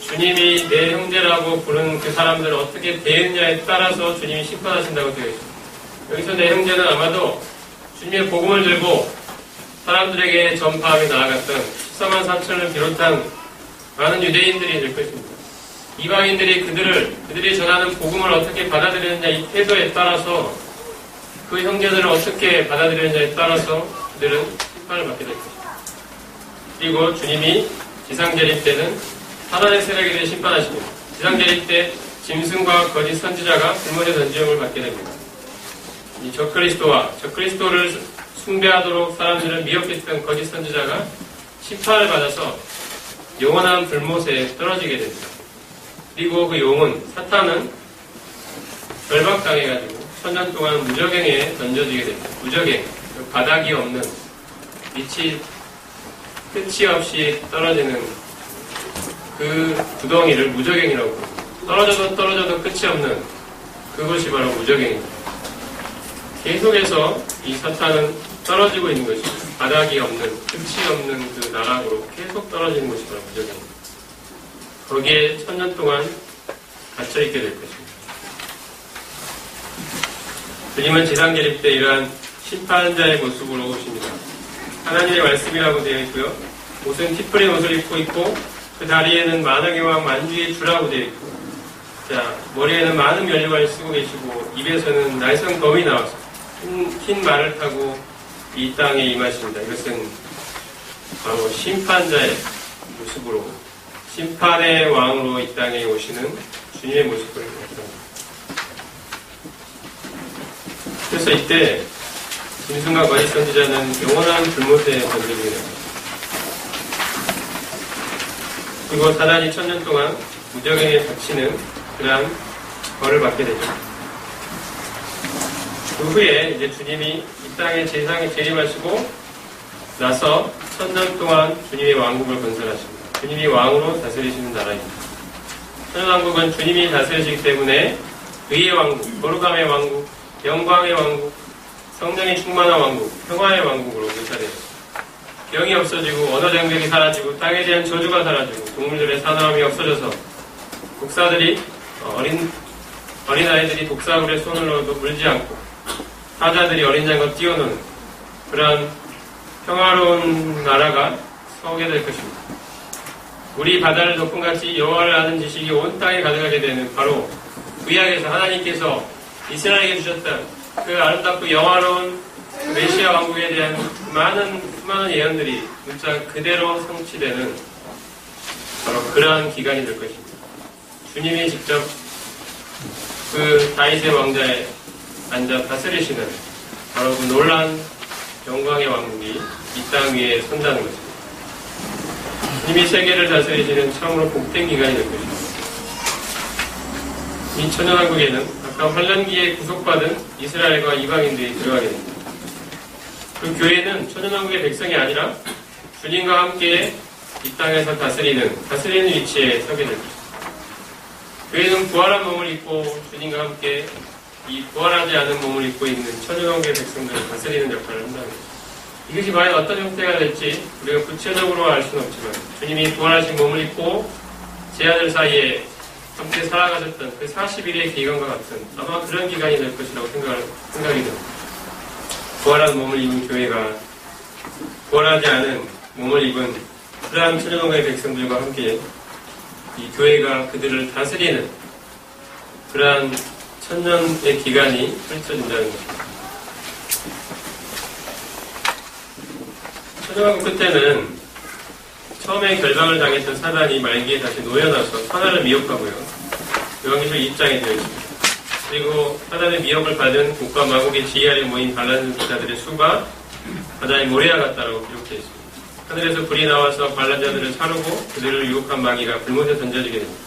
주님이 내 형제라고 부르는 그 사람들을 어떻게 대했냐에 따라서 주님이 심판하신다고 되어 있습니다. 여기서 내 형제는 아마도 주님의 복음을 들고 사람들에게 전파하며 나아갔던 14만 4천을 비롯한 많은 유대인들이 될 것입니다. 이방인들이 그들이 전하는 복음을 어떻게 받아들였느냐 이 태도에 따라서, 그 형제들을 어떻게 받아들였느냐에 따라서 그들은 심판을 받게 될 것입니다. 그리고 주님이 지상재림 때는 사단의 세력에 심판하십니다. 지상재림 때 짐승과 거짓 선지자가 불못에 던지움을 받게 됩니다. 이 적그리스도를 숭배하도록 사람들을 미혹했던 거짓 선지자가 심판을 받아서 영원한 불못에 떨어지게 됩니다. 그리고 그 사탄은 결박당해가지고 천년 동안 무저갱에 던져지게 됩니다. 무저갱, 바닥이 없는, 끝이 없이 떨어지는 그 구덩이를 무저갱이라고 부릅니다. 떨어져도 끝이 없는 그것이 바로 무저갱입니다. 계속해서 이 사탄은 떨어지고 있는 것입니다. 바닥이 없는, 끝이 없는 그 나락으로 계속 떨어지는 것이 바로 무저갱입니다. 거기에 천년 동안 갇혀있게 될 것입니다. 주님은 지상재림 때 이러한 심판자의 모습으로 오십니다. 하나님의 말씀이라고 되어 있고요. 옷은 티프린 옷을 입고 있고, 그 다리에는 만왕의 왕 만주의 주라고 되어 있고, 머리에는 많은 면류관을 쓰고 계시고, 입에서는 날성 검이 나와서 흰 말을 타고 이 땅에 임하십니다. 이것은 바로 심판자의 모습으로, 심판의 왕으로 이 땅에 오시는 주님의 모습을 나타납니다. 그래서 이때 짐승과 거짓 선지자는 영원한 불못에 던져지게 됩니다. 그리고 사단이 천년 동안 무저갱에 갇히는 그러한 벌을 받게 되죠. 그 후에 이제 주님이 이 땅에 세상에 재림하시고 나서 천년 동안 주님의 왕국을 건설하십니다. 주님이 왕으로 다스리시는 나라입니다. 천년왕국은 주님이 다스리시기 때문에 의의 왕국, 거룩함의 왕국, 영광의 왕국, 성령이 충만한 왕국, 평화의 왕국으로 묘사되었습니다. 병이 없어지고 언어 장벽이 사라지고 땅에 대한 저주가 사라지고 동물들의 사나움이 없어져서 국사들이 어린아이들이 독사물에 손을 넣어도 물지 않고 사자들이 어린 양과 뛰어노는 그러한 평화로운 나라가 서게 될 것입니다. 우리 바다를 덮음같이 여호와를 아는 지식이 온 땅에 가득하게 되는 바로 구약에서 하나님께서 이스라엘에게 주셨던 그 아름답고 영화로운 메시아 왕국에 대한 수많은 예언들이 문자 그대로 성취되는 바로 그러한 기간이 될 것입니다. 주님이 직접 그 다윗의 왕자에 앉아 다스리시는 바로 그 놀라운 영광의 왕국이 이 땅 위에 선다는 것입니다. 주님이 세계를 다스리시는 처음으로 복된 기간이 될 것입니다. 이 천연왕국에는 아까 환란기에 구속받은 이스라엘과 이방인들이 들어가게 됩니다. 그 교회는 천연왕국의 백성이 아니라 주님과 함께 이 땅에서 다스리는 위치에 서게 됩니다. 교회는 부활한 몸을 입고 주님과 함께 이 부활하지 않은 몸을 입고 있는 천연왕국의 백성들을 다스리는 역할을 한다는 것입니다. 이것이 과연 어떤 형태가 될지 우리가 구체적으로 알 수는 없지만 주님이 부활하신 몸을 입고 제 아들 사이에 함께 살아가셨던 그 40일의 기간과 같은 아마 그런 기간이 될 것이라고 생각이 듭니다. 부활한 몸을 입은 교회가 부활하지 않은 몸을 입은 그러한 천연왕국의 백성들과 함께 이 교회가 그들을 다스리는 그러한 천년의 기간이 펼쳐진다는 것입니다. 천연왕국 끝에는 처음에 결박을 당했던 사단이 말기에 다시 놓여나서 선하를 미혹하고요. 요한계시록 2장에 되어 있습니다. 그리고 사단의 미혹을 받은 국가 마국의 지휘 아래 모인 반란자들의 수가 바다의 모래와 같다라고 기록되어 있습니다. 하늘에서 불이 나와서 반란자들을 사르고 그들을 유혹한 마귀가 불못에 던져지게 됩니다.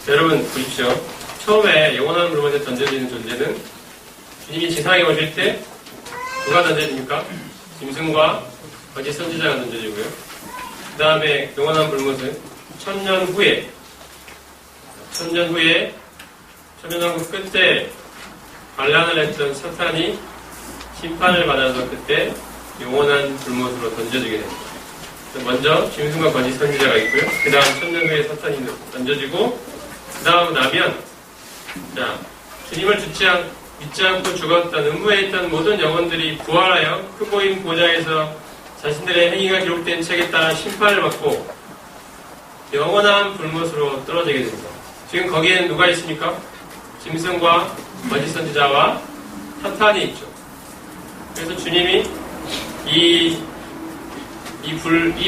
여러분 보십시오. 처음에 영원한 불못에 던져지는 존재는 주님이 지상에 오실 때 누가 던져집니까? 짐승과 거짓 선지자가 던져지고요. 그 다음에 영원한 불못은 천년 후에 천년왕국 끝에 반란을 했던 사탄이 심판을 받아서 그때 영원한 불못으로 던져지게 됩니다. 먼저 짐승과 거짓 선지자가 있고요. 그 다음 천년 후에 사탄이 던져지고 그 다음 나면 주님을 믿지 않고 죽었던 음부에 있던 모든 영혼들이 부활하여 크고인 보좌에서 자신들의 행위가 기록된 책에 따라 심판을 받고 영원한 불못으로 떨어지게 됩니다. 지금 거기에는 누가 있습니까? 짐승과 거짓 선지자와 사탄이 있죠. 그래서 주님이 이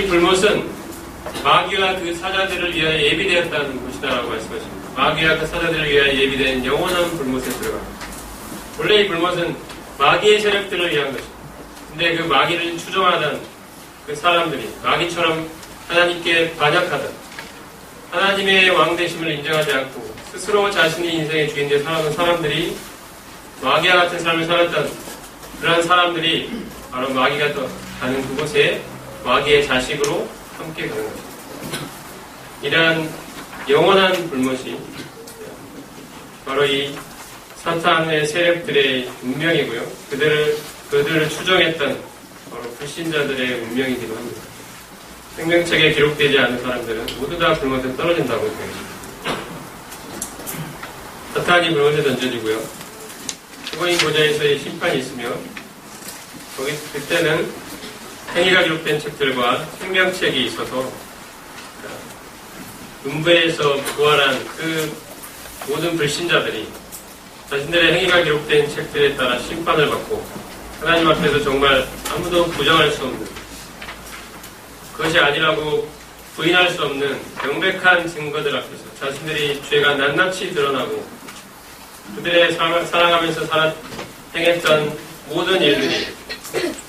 불못은 마귀와 그 사자들을 위하여 예비되었다는 곳이다라고 말씀하십니다. 마귀와 그 사자들을 위하여 예비된 영원한 불못에 들어갑니다. 원래 이 불못은 마귀의 세력들을 위한 것입니다. 근데 그 마귀를 추종하던 그 사람들이 마귀처럼 하나님께 반역하던 하나님의 왕되심을 인정하지 않고 스스로 자신의 인생의 주인되어 살아가는 사람들이 마귀와 같은 삶을 살았던 그런 사람들이 바로 마귀가 가는 그곳에 마귀의 자식으로 함께 가는 것입니다. 이러한 영원한 불못이 바로 이 사탄의 세력들의 운명이고요. 그들을 추종했던 바로 불신자들의 운명이기도 합니다. 생명책에 기록되지 않은 사람들은 모두 다 불못에 떨어진다고 생각합니다. 사탄이 불못에 던져지고요. 수고인 보좌에서의 심판이 있으며 그때는 행위가 기록된 책들과 생명책이 있어서 음부에서 부활한 그 모든 불신자들이 자신들의 행위가 기록된 책들에 따라 심판을 받고 하나님 앞에서 정말 아무도 부정할 수 없는 그것이 아니라고 부인할 수 없는 명백한 증거들 앞에서 자신들이 죄가 낱낱이 드러나고 그들의 살아가면서 행했던 모든 일들이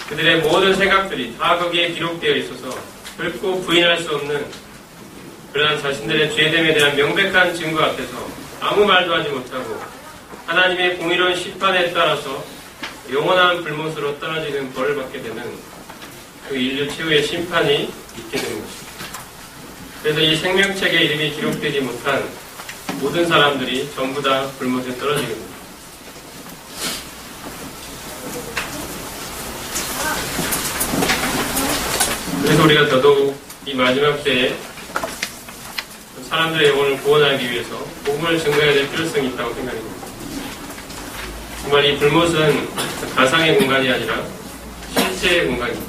그들의 모든 생각들이 다 거기에 기록되어 있어서 결코 부인할 수 없는 그러한 자신들의 죄됨에 대한 명백한 증거 앞에서 아무 말도 하지 못하고 하나님의 공의로운 심판에 따라서 영원한 불못으로 떨어지는 벌을 받게 되는 그 인류 최후의 심판이 있게 되는 것입니다. 그래서 이 생명책에 이름이 기록되지 못한 모든 사람들이 전부 다 불못에 떨어지게 됩니다. 그래서 우리가 더더욱 이 마지막 때에 사람들의 영혼을 구원하기 위해서 복음을 증거해야 될 필요성이 있다고 생각합니다. 정말 이 불못은 가상의 공간이 아니라 실제의 공간입니다.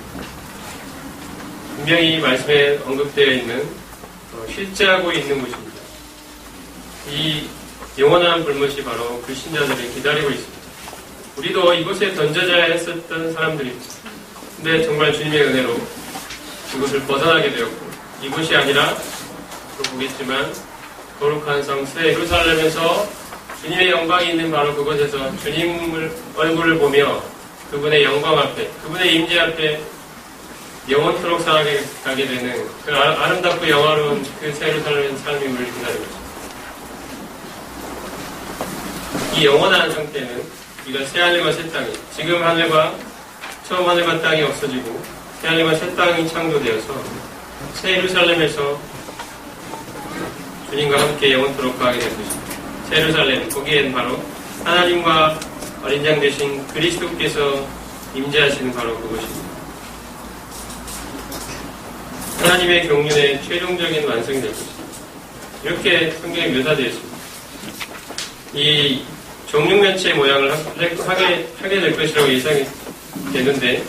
분명히 말씀에 언급되어 있는 실제하고 있는 곳입니다. 이 영원한 불못이 바로 불신자들을 기다리고 있습니다. 우리도 이곳에 던져져야 했었던 사람들입니다. 근데 정말 주님의 은혜로 이곳을 벗어나게 되었고, 이곳이 아니라 또 보겠지만 거룩한 성 새 예루살렘에서 주님의 영광이 있는 바로 그곳에서 주님을 얼굴을 보며 그분의 영광 앞에, 그분의 임재 앞에 영원토록 살아가게 되는 그 아름답고 영화로운 그 새 예루살렘 삶이 우리를 기다리고 있습니다. 이 영원한 상태는 이런 새 하늘과 새 땅이, 지금 하늘과 처음 하늘과 땅이 없어지고 새 하늘과 새 땅이 창조되어서 새 예루살렘에서 주님과 함께 영원토록 거하게 될 것입니다. 새 예루살렘, 거기엔 바로 하나님과 어린 양 되신 그리스도께서 임재하시는 바로 그곳입니다. 하나님의 경륜의 최종적인 완성이 될 것입니다. 이렇게 성경에 묘사되어 있습니다. 이 정육면체의 모양을 하게 될 것이라고 예상이 되는데,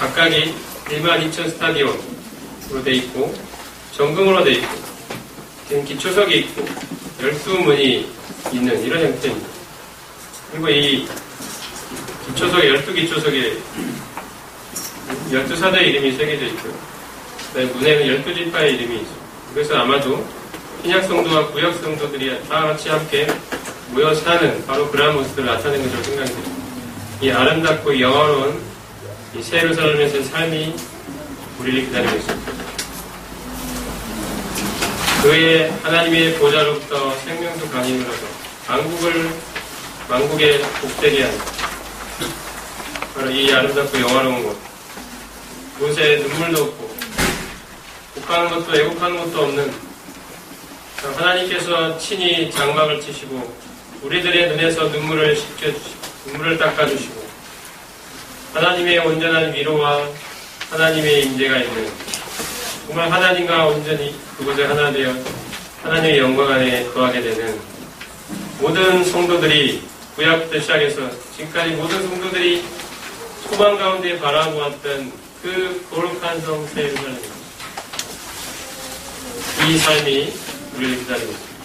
각각이 12,000 스타디온으로 되어 있고 정금으로 되어 있고 기초석이 있고 12문이 있는 이런 형태입니다. 그리고 이 기초석에 12기초석에 12사도의 이름이 새겨져 있고요. 문에는 12지파의 이름이 있습니다. 그래서 아마도 신약성도와 구약성도들이 다 같이 함께 모여 사는 바로 그러한 모습들을 나타내는 것으로 생각이 됩니다. 이 아름답고 영화로운 이 새 예루살렘에서의 삶이 우리를 기다리고 있습니다. 그의 하나님의 보좌로부터 생명수 강이 흘러서 만국에 복되게 하는 바로 이 아름답고 영화로운 곳, 곳에 눈물도 없고 곡하는 것도 애곡하는 것도 없는 하나님께서 친히 장막을 치시고 우리들의 눈에서 눈물을 씻겨주시고 눈물을 닦아주시고 하나님의 온전한 위로와 하나님의 임재가 있는, 정말 하나님과 온전히 그곳에 하나 되어 하나님의 영광 안에 거하게 되는 모든 성도들이, 구약부터 시작해서 지금까지 모든 성도들이 소망 가운데 바라보았던 그 거룩한 성 새 예루살렘입니다. 이 삶이 우리를 기다리고 있습니다.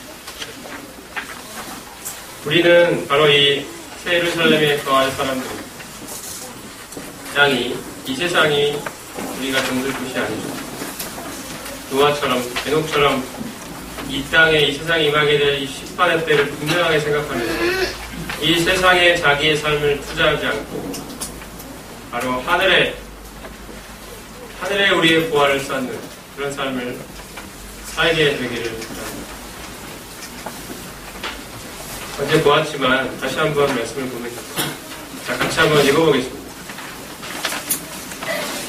우리는 바로 이 새 예루살렘에 거할 사람들입니다. 이 세상이 우리가 정들 곳이 아니죠. 노아처럼, 에녹처럼 이 땅에, 이 세상에 임하게 될 이 심판의 때를 분명하게 생각하면서 이 세상에 자기의 삶을 투자하지 않고 바로 하늘에 우리의 보화를 쌓는 그런 삶을 살게 되기를 바랍니다. 어제 보았지만 다시 한번 말씀을 보겠습니다. 자, 같이 한번 읽어보겠습니다.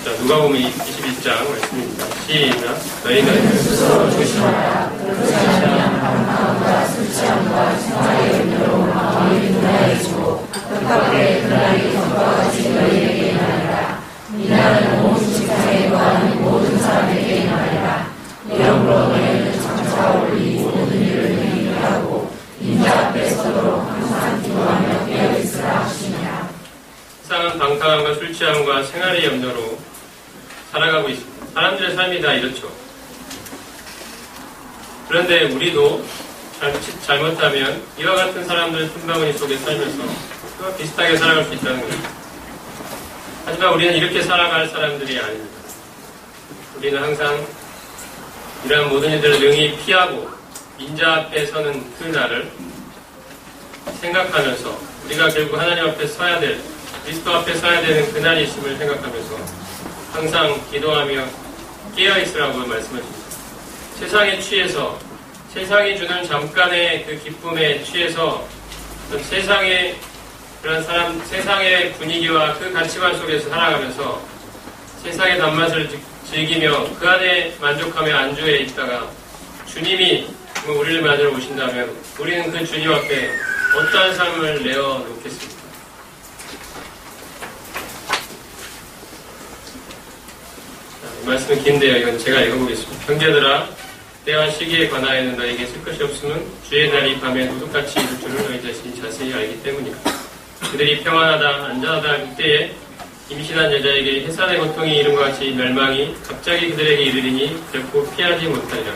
자, 누가복음 22장 말씀입니다. 시작. 너희는 스스로 조심하라. 그렇지 아니하면 방탕함과 술취함과 생활의 염려로 마음이 분하해지고 뜻밖의 그날이 전과 같이 너희에게 임하리라. 이 날은 온 지상에 거하는 모든 사람에게 임하리라. 이러므로 너희는 장차 올 이 모든 일을 행하게 하고 인자 앞에 서도록 항상 기도하며 깨어있으라 하시니라. 세상은 방탕함과 술취함과 생활의 염려로 살아가고 있습니다. 사람들의 삶이 다 이렇죠. 그런데 우리도 잘못하면 이와 같은 사람들의 틈바구니 속에 살면서 그와 비슷하게 살아갈 수 있다는 것입니다. 하지만 우리는 이렇게 살아갈 사람들이 아닙니다. 우리는 항상 이러한 모든 일들을 능히 피하고 인자 앞에 서는 그 날을 생각하면서 우리가 결국 하나님 앞에 서야 될, 그리스도 앞에 서야 되는 그 날이 있음을 생각하면서 항상 기도하며 깨어있으라고 말씀하십니다. 세상에 취해서, 세상이 주는 잠깐의 그 기쁨에 취해서 세상의 그런 세상의 분위기와 그 가치관 속에서 살아가면서 세상의 단맛을 즐기며 그 안에 만족하며 안주해 있다가 주님이 우리를 맞으러 오신다면 우리는 그 주님 앞에 어떠한 삶을 내어놓겠습니까? 이 말씀은 긴데요. 이건 제가 읽어보겠습니다. 형제들아, 때와 시기에 관하여는 너에게 쓸 것이 없으면 주의 날이 밤에 도둑같이 이룰 줄을 너희 자신이 자세히 알기 때문이다. 그들이 평안하다 안전하다 그때에 임신한 여자에게 해산의 고통이 이른과 같이 멸망이 갑자기 그들에게 이르리니 결코 피하지 못하리라.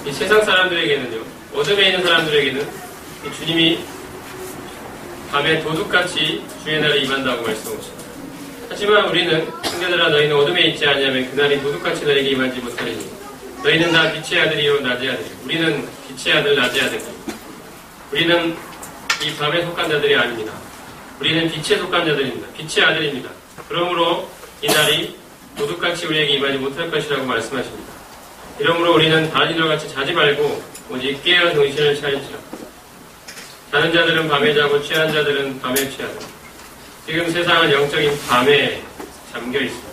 이 세상 사람들에게는요, 어둠에 있는 사람들에게는 주님이 밤에 도둑같이 주의 날에 임한다고 말씀하십니다. 하지만 우리는 형제들아 너희는 어둠에 있지 아니하면 그날이 도둑같이 너에게 임하지 못하리니 너희는 다 빛의 아들이요 낮의 아들. 우리는 빛의 아들 낮의 아들. 우리는 이 밤에 속한 자들이 아닙니다. 우리는 빛에 속한 자들입니다. 빛의 아들입니다. 그러므로 이 날이 도둑같이 우리에게 임하지 못할 것이라고 말씀하십니다. 이러므로 우리는 다른 이들같이 자지 말고 오직 깨어 정신을 차리시라. 자는 자들은 밤에 자고 취한 자들은 밤에 취하라. 지금 세상은 영적인 밤에 잠겨 있습니다.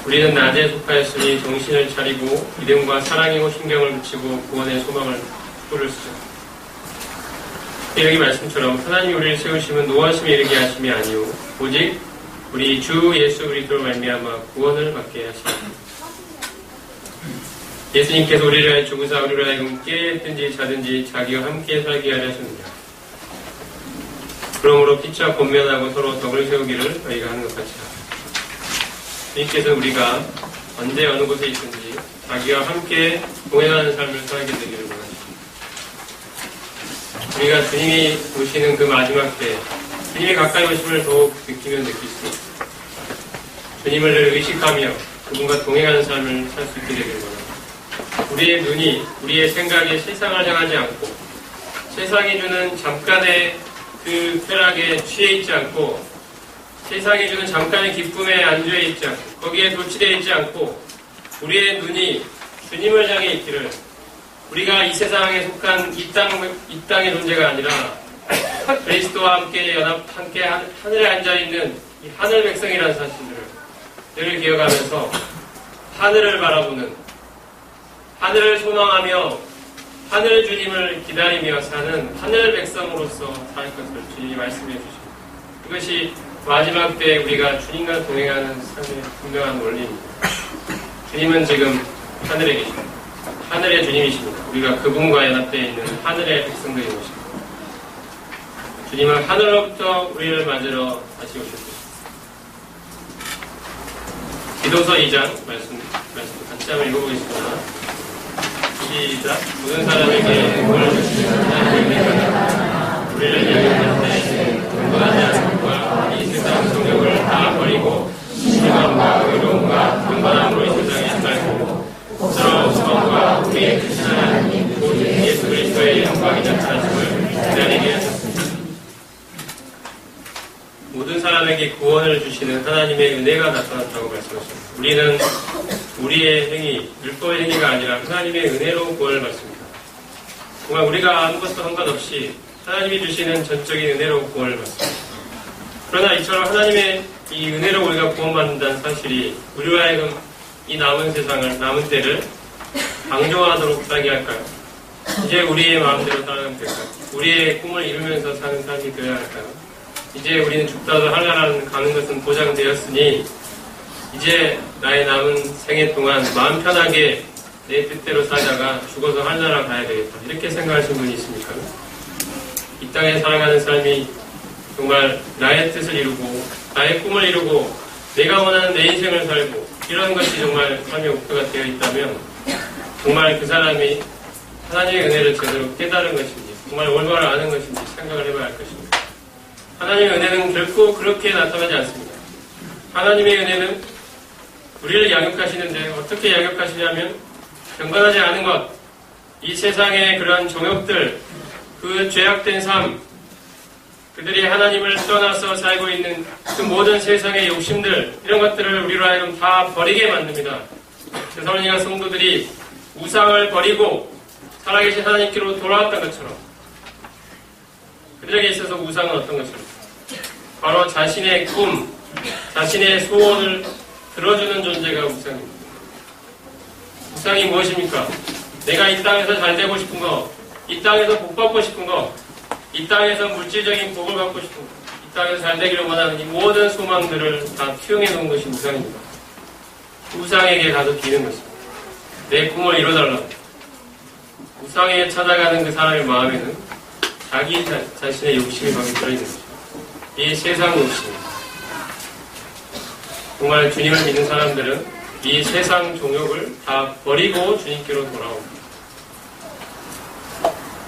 우리는 낮에 속하였으니 정신을 차리고 믿음과 사랑이고 신경을 붙이고 구원의 소망을 뿔을 쓰자. 여기 말씀처럼 하나님이 우리를 세우시면 노하심에 이르게 하심이 아니오 오직 우리 주 예수 그리스도로 말미암아 구원을 받게 하시라. 예수님께서 우리를 위하여 죽으사 우리로 하여금 깨든지 자든지 자기와 함께 살게 하려 하셨느니라. 그러므로 피차 권면하고 서로 덕을 세우기를 너희가 하는 것 같이 하라. 주님께서 우리가 언제 어느 곳에 있든지 자기와 함께 동행하는 삶을 살게 되기를 원하십니다. 우리가 주님이 오시는 그 마지막 때 주님이 가까이 오심을 더욱 느끼면 느낄수록 주님을 늘 의식하며 그분과 동행하는 삶을 살 수 있게 되기를 원합니다. 우리의 눈이 우리의 생각이 세상을 향하지 않고 세상이 주는 잠깐의 그 쾌락에 취해 있지 않고 세상이 주는 잠깐의 기쁨에 안주해 있지 않고 거기에 도취되어 있지 않고 우리의 눈이 주님을 향해 있기를 우리가 이 세상에 속한 이 땅의 존재가 아니라 그리스도와 함께 함께 하늘에 앉아있는 이 하늘 백성이라는 사실을 늘 기억하면서 하늘을 바라보는 하늘을 소망하며 하늘 주님을 기다리며 사는 하늘 백성으로서 살 것을 주님이 말씀해 주십니다. 이것이 마지막 때 우리가 주님과 동행하는 삶의 분명한 원리입니다. 주님은 지금 하늘에 계십니다. 하늘의 주님이십니다. 우리가 그분과 연합되어 있는 하늘의 백성들인 것입니다. 주님은 하늘로부터 우리를 맞으러 다시 오셨습니다. 기도서 2장 말씀 같이 한번 읽어보겠습니다. 시작. 모든 사람에게 복을 주시는 하나님입니다. 우리를 위하여 분분하지 않은 것과 이 세상 성욕을 다 버리고 신앙과 의로움과 분반함으로 이 세상에 살고 서로 소망과 우리의 크신 하나님 곧 예수 그리스도의 영광이 나타나심을 기다리게 하셨습니다. 모든 사람에게 구원을 주시는 하나님의 은혜가 나타났다고 말씀하셨습니다. 우리는 우리의 행위, 율법의 행위가 아니라 하나님의 은혜로 구원을 받습니다. 정말 우리가 아무것도 한 것 없이 하나님이 주시는 전적인 은혜로 구원을 받습니다. 그러나 이처럼 하나님의 이 은혜로 우리가 구원받는다는 사실이 우리로 하여금 이 남은 세상을, 남은 때를 방종하도록 살게 할까요? 이제 우리의 마음대로 살아가면 될까요? 우리의 꿈을 이루면서 사는 삶이 되어야 할까요? 이제 우리는 죽다도 하늘나라는 가는 것은 보장되었으니 이제 나의 남은 생애 동안 마음 편하게 내 뜻대로 살다가 죽어서 하늘나라 가야 되겠다. 이렇게 생각하시는 분이 있습니까? 이 땅에 살아가는 삶이 정말 나의 뜻을 이루고 나의 꿈을 이루고 내가 원하는 내 인생을 살고 이런 것이 정말 삶의 목표가 되어 있다면 정말 그 사람이 하나님의 은혜를 제대로 깨달은 것인지 정말 올바로 아는 것인지 생각을 해봐야 할 것입니다. 하나님의 은혜는 결코 그렇게 나타나지 않습니다. 하나님의 은혜는 우리를 양육하시는데 어떻게 양육하시냐면 경건하지 않은 것, 이 세상의 그러한 정욕들, 그 죄악된 삶, 그들이 하나님을 떠나서 살고 있는 그 모든 세상의 욕심들 이런 것들을 우리로 하여금 다 버리게 만듭니다. 데살로니가 성도들이 우상을 버리고 살아계신 하나님께로 돌아왔던 것처럼 그들에게 있어서 우상은 어떤 것입니까? 바로 자신의 꿈, 자신의 소원을 들어주는 존재가 우상입니다. 우상이 무엇입니까? 내가 이 땅에서 잘 되고 싶은 거, 이 땅에서 복 받고 싶은 거, 이 땅에서 물질적인 복을 받고 싶은 것, 이 땅에서 잘 되기를 원하는 이 모든 소망들을 다 투영해 놓은 것이 우상입니다. 우상에게 가서 비는 것입니다. 내 꿈을 이뤄달라. 우상에 찾아가는 그 사람의 마음에는 자기 자신의 욕심이 거기 들어있는 거죠. 이 세상 욕심. 정말 주님을 믿는 사람들은 이 세상 종욕을 다 버리고 주님께로 돌아옵니다.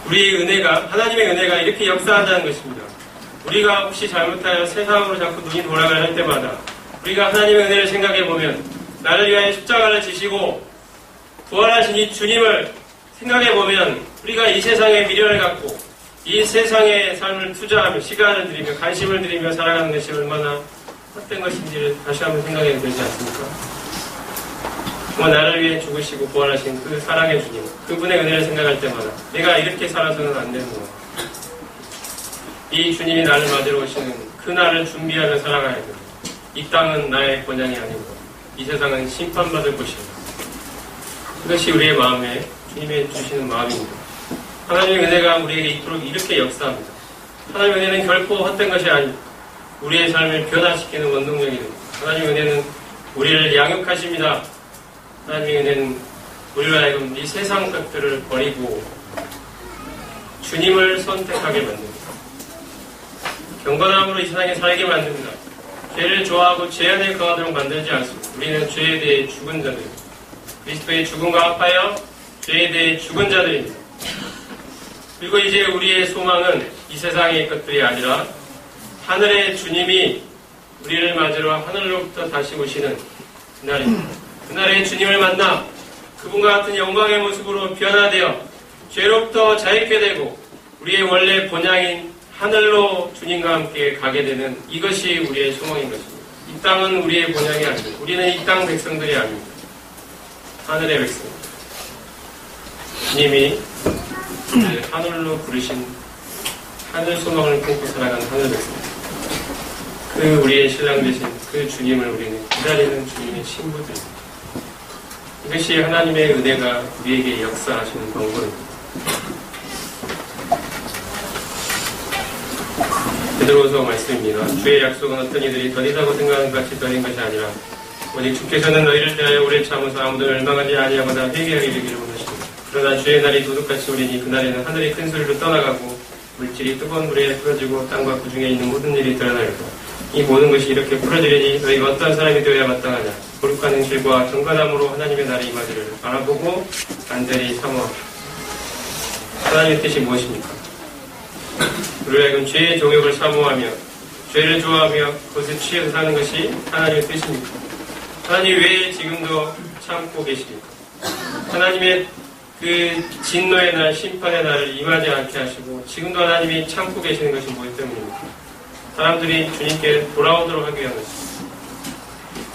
우리의 은혜가, 하나님의 은혜가 이렇게 역사한다는 것입니다. 우리가 혹시 잘못하여 세상으로 자꾸 눈이 돌아가야 할 때마다 우리가 하나님의 은혜를 생각해보면 나를 위하여 십자가를 지시고 부활하신 이 주님을 생각해보면 우리가 이 세상에 미련을 갖고 이 세상의 삶을 투자하며 시간을 들이며 관심을 들이며 살아가는 것이 얼마나 헛된 것인지를 다시 한번 생각해야 되지 않습니까? 정말 나를 위해 죽으시고 부활하신 그 사랑의 주님, 그분의 은혜를 생각할 때마다 내가 이렇게 살아서는 안 되는구나. 이 주님이 나를 맞으러 오시는 그 날을 준비하며 살아가야 됩니다. 이 땅은 나의 본향이 아니고 이 세상은 심판받을 곳입니다. 그것이 우리의 마음에 주님이 주시는 마음입니다. 하나님의 은혜가 우리에게 이토록 이렇게 역사합니다. 하나님의 은혜는 결코 헛된 것이 아닙니다. 우리의 삶을 변화시키는 원동력이 됩니다. 하나님의 은혜는 우리를 양육하십니다. 하나님의 은혜는 우리로 하여금 이 세상 것들을 버리고 주님을 선택하게 만듭니다. 경건함으로 이 세상에 살게 만듭니다. 죄를 좋아하고 죄 안에 거하도록 만들지 않습니다. 우리는 죄에 대해 죽은 자들입니다. 그리스도의 죽음과 합하여 죄에 대해 죽은 자들입니다. 그리고 이제 우리의 소망은 이 세상의 것들이 아니라 하늘의 주님이 우리를 맞으러 하늘로부터 다시 오시는 그날입니다. 그날의 주님을 만나 그분과 같은 영광의 모습으로 변화되어 죄로부터 자유케 되고 우리의 원래 본향인 하늘로 주님과 함께 가게 되는 이것이 우리의 소망인 것입니다. 이 땅은 우리의 본향이 아닙니다. 우리는 이 땅 백성들이 아닙니다. 하늘의 백성입니다. 주님이 하늘로 부르신 하늘 소망을 품고 살아가는 하늘 백성입니다. 그 우리의 신랑 되신 그 주님을 우리는 기다리는 주님의 신부들입니다. 이것이 하나님의 은혜가 우리에게 역사하시는 방법입니다. 베드로서 말씀입니다. 주의 약속은 어떤 이들이 더디다고 생각하는 것 같이 더딘 것이 아니라 오직 주께서는 너희를 대하여 오래 참으사 아무도 멸망하지 아니하거나 회개하게 되기를 원하십니다. 그러나 주의 날이 도둑같이 오리니 그날에는 하늘이 큰 소리로 떠나가고 물질이 뜨거운 물에 풀어지고 땅과 그 중에 있는 모든 일이 드러나리고 이 모든 것이 이렇게 풀어지려니 너희가 어떠한 사람이 되어야 마땅하냐. 거룩한 행실과 정건함으로 하나님의 날이 임하기를 바라보고 간절히 사모합니다. 하나님의 뜻이 무엇입니까? 우리가 하여금 죄의 종욕을 사모하며 죄를 좋아하며 그것에 취해서 사는 것이 하나님의 뜻입니까? 하나님 왜 지금도 참고 계십니까? 하나님의 그 진노의 날, 심판의 날을 임하지 않게 하시고 지금도 하나님이 참고 계시는 것이 무엇 때문입니까? 사람들이 주님께 돌아오도록 하기 위한 것입니다.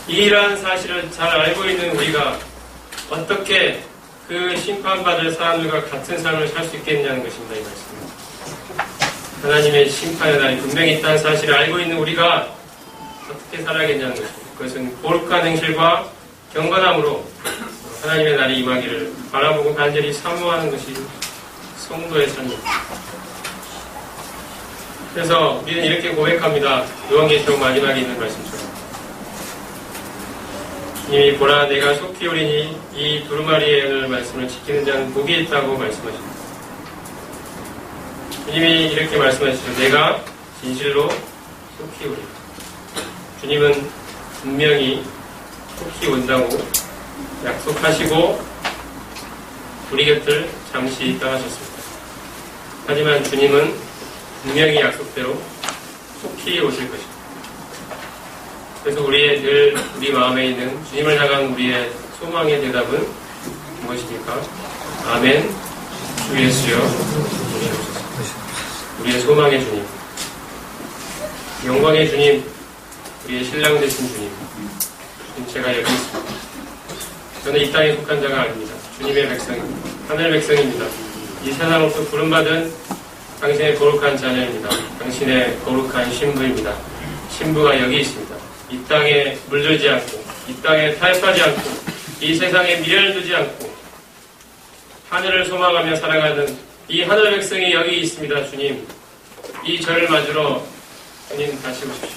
이러한 사실을 잘 알고 있는 우리가 어떻게 그 심판받을 사람들과 같은 삶을 살 수 있겠냐는 것입니다. 이 말씀입니다. 하나님의 심판의 날이 분명히 있다는 사실을 알고 있는 우리가 어떻게 살아야겠냐는 것입니다. 그것은 거룩한 행실과 경건함으로 하나님의 날이 임하기를 바라보고 간절히 사모하는 것이 성도의 삶입니다. 그래서 우리는 이렇게 고백합니다. 요한계시록 마지막에 있는 말씀처럼 주님이 보라 내가 속히 오리니 이 두루마리의 오늘 말씀을 지키는 자는 복이 있다고 말씀하십니다. 주님이 이렇게 말씀하시죠. 내가 진실로 속히 오리니. 주님은 분명히 속히 온다고 약속하시고 우리 곁을 잠시 떠나셨습니다. 하지만 주님은 분명히 약속대로 속히 오실 것입니다. 그래서 우리 마음에 있는 주님을 향한 우리의 소망의 대답은 무엇입니까? 아멘. 주 예수여 오시옵소서. 우리의 소망의 주님, 영광의 주님, 우리의 신랑 되신 주님, 제가 여기 있습니다. 저는 이 땅에 속한 자가 아닙니다. 주님의 백성입니다. 하늘 백성입니다. 이 세상으로부터 부름받은 당신의 거룩한 자녀입니다. 당신의 거룩한 신부입니다. 신부가 여기 있습니다. 이 땅에 물들지 않고, 이 땅에 타협하지 않고, 이 세상에 미련을 두지 않고, 하늘을 소망하며 살아가는 이 하늘 백성이 여기 있습니다. 주님, 이 저를 맞으러 주님 다시 오십시오.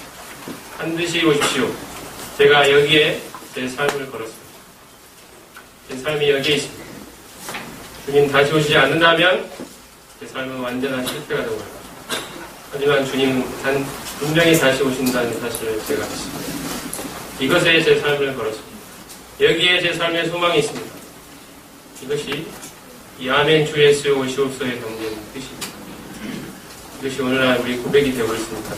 반드시 오십시오. 제가 여기에 제 삶을 걸었습니다. 제 삶이 여기에 있습니다. 주님 다시 오시지 않는다면 제 삶은 완전한 실패가 되고 하지만 주님은 분명히 다시 오신다는 사실을 제가 믿습니다. 이것에 제 삶을 걸었습니다. 여기에 제 삶의 소망이 있습니다. 이것이 이 아멘 주 예수 오시옵소에 담긴 뜻입니다. 이것이 오늘날 우리 고백이 되고 있습니다.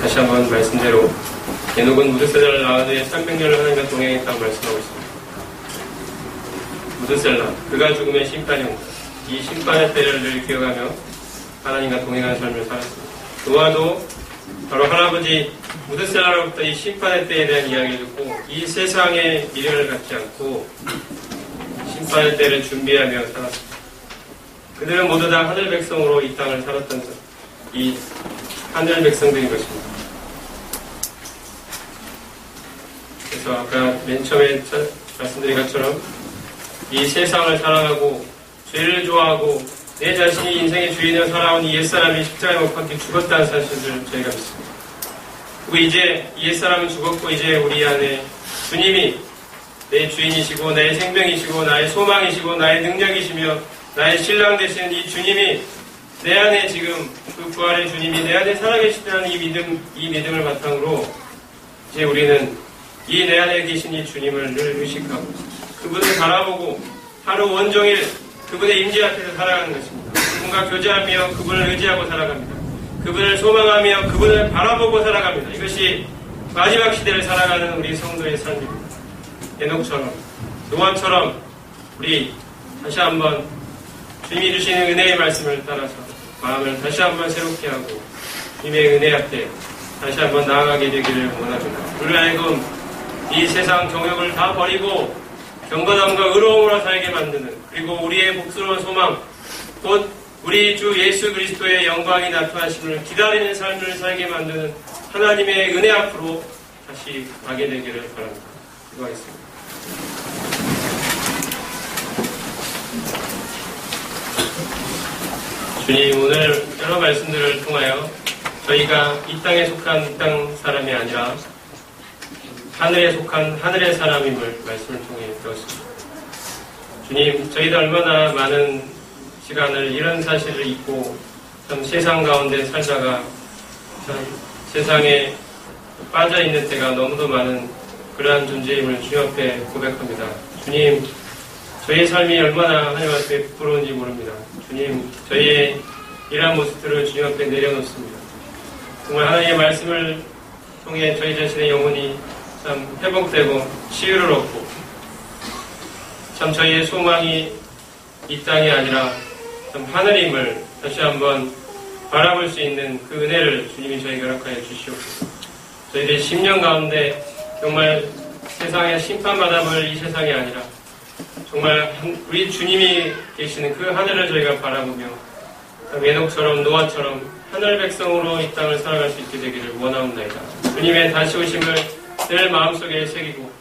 다시 한번 말씀대로 에녹은 무드셀라를 낳은 후에 300년을 하나님과 동행했다고 말씀하고 있습니다. 무드셀라, 그가 죽으면 심판이 옵니다. 이 심판의 때를 늘 기억하며 하나님과 동행하는 삶을 살았습니다. 노아도 바로 할아버지 무드셀라로부터 이 심판의 때에 대한 이야기를 듣고 이 세상의 미련을 갖지 않고 심판의 때를 준비하며 살았습니다. 그들은 모두 다 하늘 백성으로 이 땅을 살았던 이 하늘 백성들인 것입니다. 그래서 아까 맨 처음에 말씀드린 것처럼 이 세상을 사랑하고 죄를 좋아하고 내 자신이 인생의 주인으로 살아온 이 옛사람이 십자가에 못 박혀 죽었다는 사실을 저희가 믿습니다. 그리고 이제 이 옛사람은 죽었고 이제 우리 안에 주님이 내 주인이시고 나의 생명이시고 나의 소망이시고 나의 능력이시며 나의 신랑 되시는 이 주님이 내 안에 지금 그 부활의 주님이 내 안에 살아계시다는 이 믿음을 바탕으로 이제 우리는 이 내 안에 계신 이 주님을 늘 의식하고 그분을 바라보고 하루 온종일 그분의 임재 앞에서 살아가는 것입니다. 그분과 교제하며 그분을 의지하고 살아갑니다. 그분을 소망하며 그분을 바라보고 살아갑니다. 이것이 마지막 시대를 살아가는 우리 성도의 삶입니다. 에녹처럼 노아처럼 우리 다시 한번 주님이 주시는 은혜의 말씀을 따라서 마음을 다시 한번 새롭게 하고 주님의 은혜 앞에 다시 한번 나아가게 되기를 원합니다. 우리 하여금 이 세상 정욕을 다 버리고 경건함과 의로움으로 살게 만드는 그리고 우리의 복스러운 소망 곧 우리 주 예수 그리스도의 영광이 나타나심을 기다리는 삶을 살게 만드는 하나님의 은혜 앞으로 다시 가게 되기를 바랍니다. 기도하겠습니다. 주님, 오늘 여러 말씀들을 통하여 저희가 이 땅에 속한 이 땅 사람이 아니라 하늘에 속한 하늘의 사람임을 말씀을 통해 들었습니다. 주님, 저희도 얼마나 많은 시간을 이런 사실을 잊고 참 세상 가운데 살다가 참 세상에 빠져있는 때가 너무도 많은 그러한 존재임을 주님 앞에 고백합니다. 주님, 저희의 삶이 얼마나 하나님 앞에 부끄러운지 모릅니다. 주님, 저희의 이러한 모습들을 주님 앞에 내려놓습니다. 정말 하나님의 말씀을 통해 저희 자신의 영혼이 참 회복되고 치유를 얻고 참 저희의 소망이 이 땅이 아니라 참 하늘임을 다시 한번 바라볼 수 있는 그 은혜를 주님이 저에게 허락하여 주시옵소서. 저희들의 10년 가운데 정말 세상에 심판받아 볼 이 세상이 아니라 정말 우리 주님이 계시는 그 하늘을 저희가 바라보며 에녹처럼 노아처럼 하늘 백성으로 이 땅을 살아갈 수 있게 되기를 원하옵나이다. 주님의 다시 오심을 늘 마음속에 새기고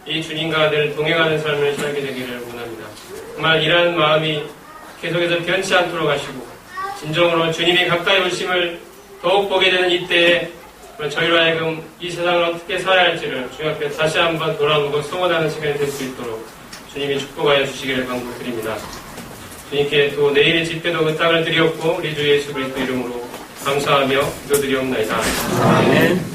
이 주님과 늘 동행하는 삶을 살게 되기를 원합니다. 정말 이러한 마음이 계속해서 변치 않도록 하시고 진정으로 주님이 가까이 오심을 더욱 보게 되는 이때에 저희로 하여금 이 세상을 어떻게 살아야 할지를 주님 앞에 다시 한번 돌아보고 소원하는 시간이 될 수 있도록 주님이 축복하여 주시기를 간구드립니다. 주님께 또 내일의 집회도 그 땅을 드리옵고 우리 주 예수 그리스도 이름으로 감사하며 기도드리옵나이다. 아멘.